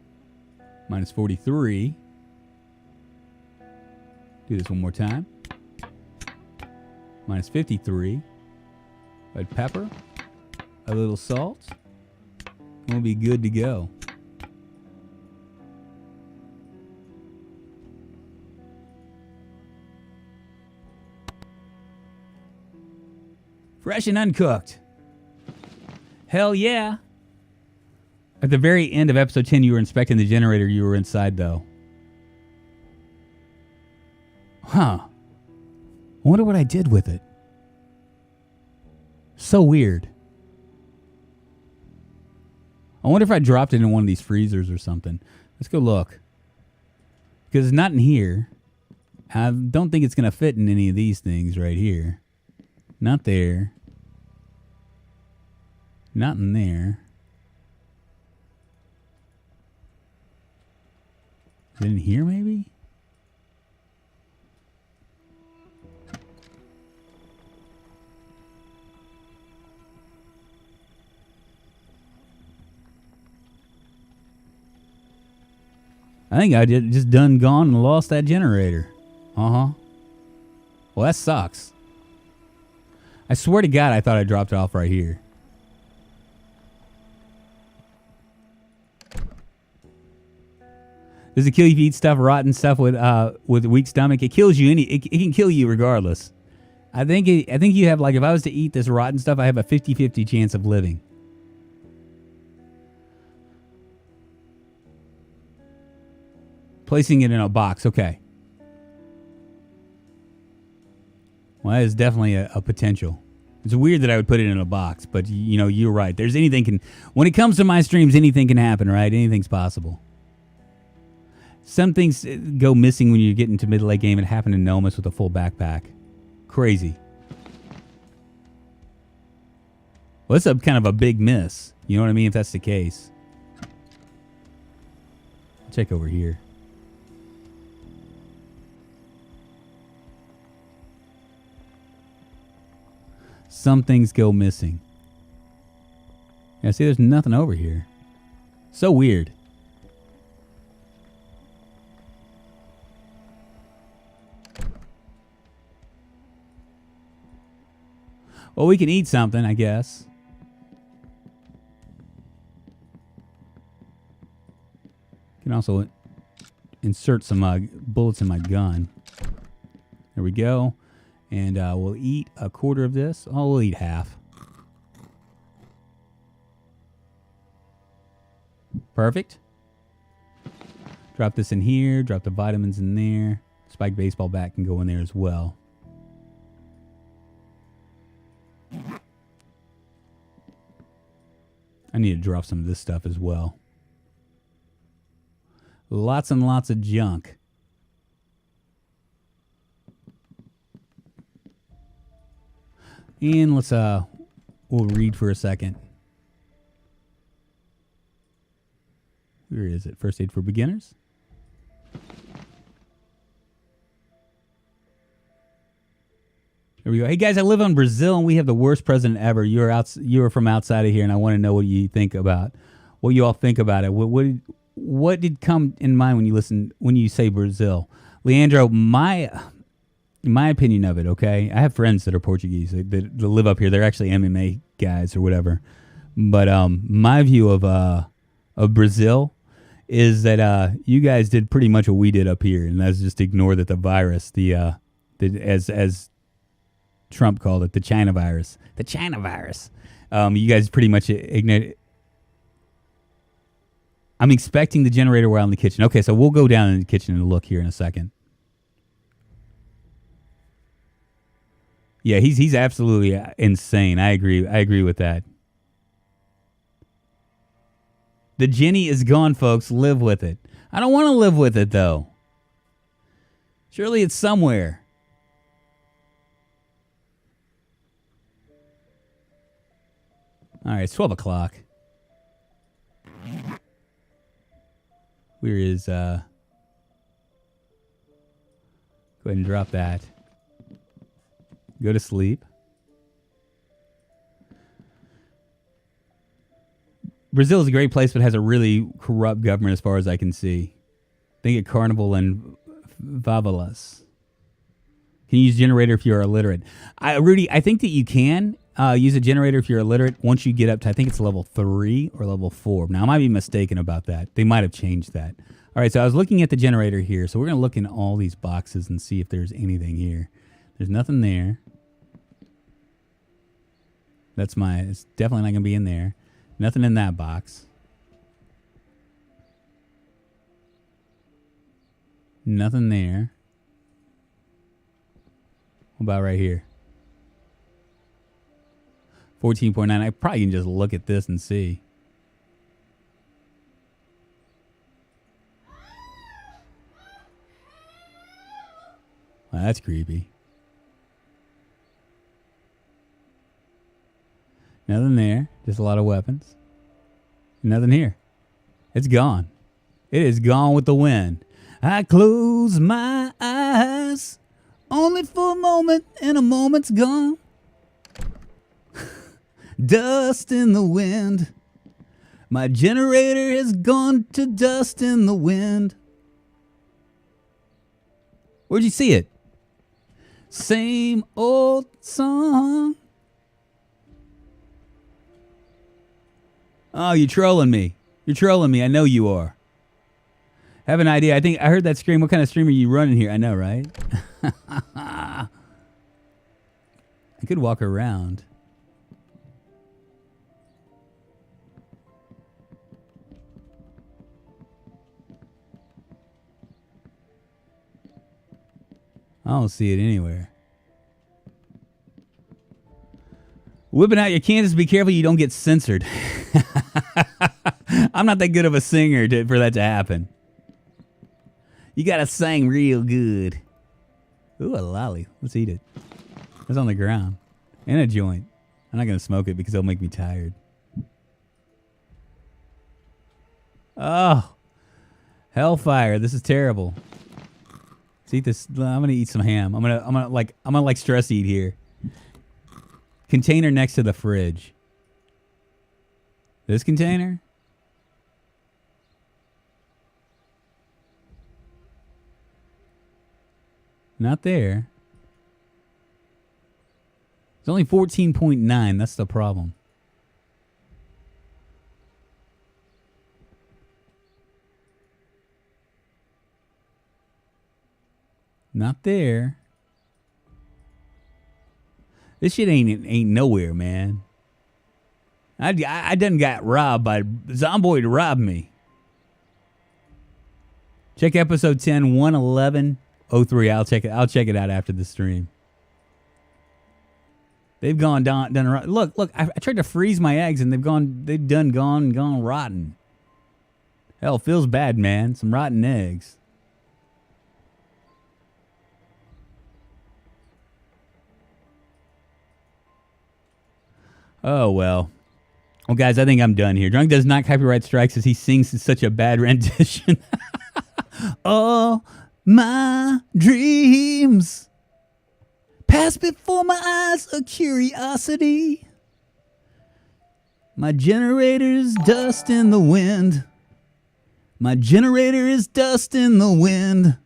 Minus 43. Do this one more time. Minus 53. Red pepper. A little salt. And we'll be good to go. Fresh and uncooked. Hell yeah. At the very end of episode 10, you were inspecting the generator. You were inside, though. Huh. I wonder what I did with it. So weird. I wonder if I dropped it in one of these freezers or something. Let's go look. Because it's not in here. I don't think it's going to fit in any of these things right here. Not there. Not in there. Is it in here, maybe? I think I just done gone and lost that generator. Uh-huh. Well, that sucks. I swear to God, I thought I dropped it off right here. Does it kill you if you eat stuff, rotten stuff with a weak stomach? It kills you. It can kill you regardless. I think you have, like, if I was to eat this rotten stuff, I have a 50-50 chance of living. Placing it in a box. Okay. Well, that is definitely a potential. It's weird that I would put it in a box, but, you know, you're right. When it comes to my streams, anything can happen, right? Anything's possible. Some things go missing when you get into mid-late game. It happened to Nomus with a full backpack. Crazy. Well, it's kind of a big miss. You know what I mean? If that's the case. I'll check over here. Some things go missing. Yeah, see, there's nothing over here. So weird. Well, we can eat something, I guess. Can also insert some bullets in my gun. There we go. And we'll eat a quarter of this. Oh, we'll eat half. Perfect. Drop this in here. Drop the vitamins in there. Spiked baseball bat can go in there as well. I need to drop some of this stuff as well. Lots and lots of junk. And let's we'll read for a second. Where is it? First aid for beginners. There we go. Hey guys, I live in Brazil and we have the worst president ever. You're from outside of here, and I want to know what you think about what you all think about it. What did come in mind when you say Brazil? Leandro, my opinion of it, okay? I have friends that are Portuguese that live up here. They're actually MMA guys or whatever. But my view of Brazil is that you guys did pretty much what we did up here, and that's just ignore that the virus, as Trump called it, the China virus. The China virus. You guys pretty much ignored. I'm expecting the generator while in the kitchen. Okay, so we'll go down in the kitchen and look here in a second. Yeah, he's absolutely insane. I agree with that. The Jenny is gone, folks. Live with it. I don't want to live with it, though. Surely it's somewhere. All right, it's 12 o'clock. Where is, go ahead and drop that. Go to sleep. Brazil is a great place, but has a really corrupt government as far as I can see. Think of Carnival and favelas. Can you use generator if you're illiterate? Rudy, I think that you can use a generator if you're illiterate once you get up to, I think it's level 3 or level 4. Now, I might be mistaken about that. They might have changed that. All right, so I was looking at the generator here. So we're going to look in all these boxes and see if there's anything here. There's nothing there. It's definitely not going to be in there. Nothing in that box. Nothing there. What about right here? 14.9. I probably can just look at this and see. Well, that's creepy. Nothing there. Just a lot of weapons. Nothing here. It's gone. It is gone with the wind. I close my eyes only for a moment, and a moment's gone. Dust in the wind. My generator has gone to dust in the wind. Where'd you see it? Same old song. Oh, you're trolling me. You're trolling me. I know you are. I have an idea. I think I heard that scream. What kind of stream are you running here? I know, right? I could walk around. I don't see it anywhere. Whipping out your Kansas. Be careful you don't get censored. I'm not that good of a singer for that to happen. You gotta sing real good. Ooh, a lolly. Let's eat it. It's on the ground. And a joint. I'm not gonna smoke it because it'll make me tired. Oh. Hellfire. This is terrible. Let's eat this. I'm gonna eat some ham. I'm gonna stress eat here. Container next to the fridge. This container? Not there. It's only 14.9. That's the problem. Not there. This shit ain't nowhere, man. I done got robbed by Zomboid robbed me. Check episode 10, 11103. I'll check it out after the stream. They've gone done rotten. Look, I tried to freeze my eggs and they've gone rotten. Hell, feels bad, man. Some rotten eggs. Oh, well. Well, guys, I think I'm done here. Drunk does not copyright strikes as he sings in such a bad rendition. All my dreams pass before my eyes of curiosity. My generator's dust in the wind. My generator is dust in the wind.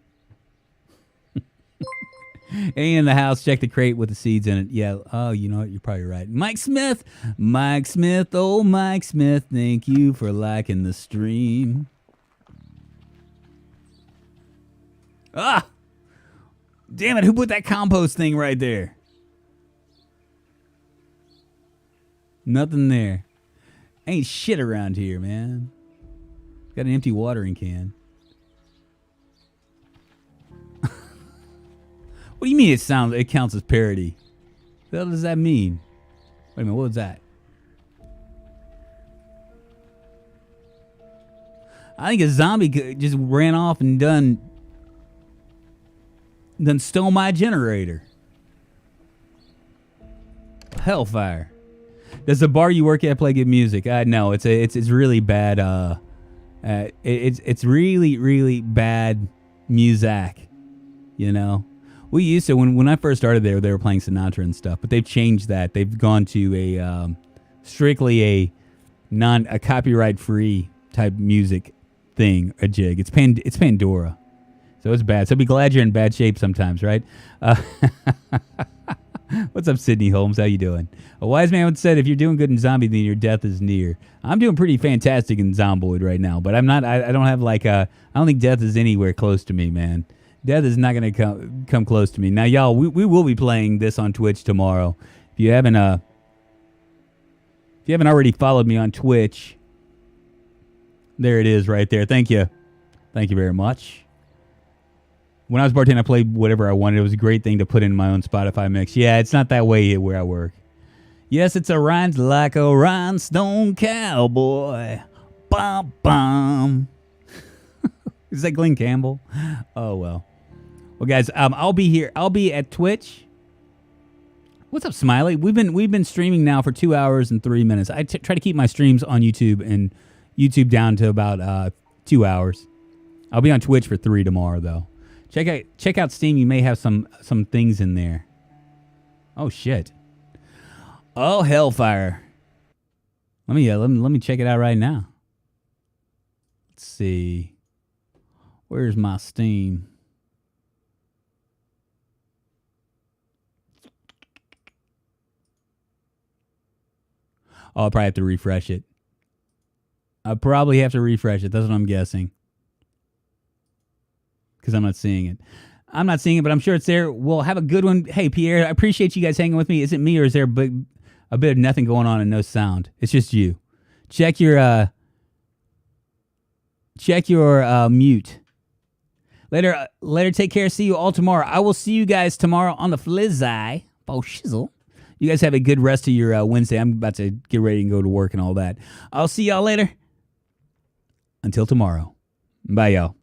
Ain't in the house. Check the crate with the seeds in it. Yeah. Oh, you know what? You're probably right. Mike Smith. Oh, Mike Smith. Thank you for liking the stream. Ah! Damn it. Who put that compost thing right there? Nothing there. Ain't shit around here, man. Got an empty watering can. What do you mean it counts as parody? What the hell does that mean? Wait a minute, what was that? I think a zombie just ran off and done stole my generator. Hellfire. Does the bar you work at play good music? No, it's really bad. It's really bad music. You know. We used to, when I first started there, they were playing Sinatra and stuff, but they've changed that. They've gone to a strictly a copyright-free type music thing, a jig. It's Pandora, so it's bad. So be glad you're in bad shape sometimes, right? What's up, Sydney Holmes? How you doing? A wise man once said, if you're doing good in zombie, then your death is near. I'm doing pretty fantastic in Zomboid right now, but I'm not. I don't have I don't think death is anywhere close to me, man. Death is not going to come close to me. Now, y'all, we will be playing this on Twitch tomorrow. If you haven't already followed me on Twitch, there it is right there. Thank you. Thank you very much. When I was bartending, I played whatever I wanted. It was a great thing to put in my own Spotify mix. Yeah, it's not that way where I work. Yes, it's a rhymes like a rhinestone cowboy. Bum, bum. Is that Glenn Campbell? Oh, well. Well, guys, I'll be here. I'll be at Twitch. What's up, Smiley? We've been streaming now for 2 hours and 3 minutes. I try to keep my streams on YouTube and YouTube down to about 2 hours. I'll be on Twitch for 3 tomorrow, though. Check out Steam. You may have some things in there. Oh shit. Oh hellfire. Let me check it out right now. Let's see. Where's my Steam? Oh, I'll probably have to refresh it. I'll probably have to refresh it. That's what I'm guessing. Because I'm not seeing it. I'm not seeing it, but I'm sure it's there. Well, have a good one. Hey, Pierre, I appreciate you guys hanging with me. Is it me or is there a bit of nothing going on and no sound? It's just you. Check your mute. Later, take care. See you all tomorrow. I will see you guys tomorrow on the Flizzai. Oh, shizzle. You guys have a good rest of your Wednesday. I'm about to get ready and go to work and all that. I'll see y'all later. Until tomorrow. Bye, y'all.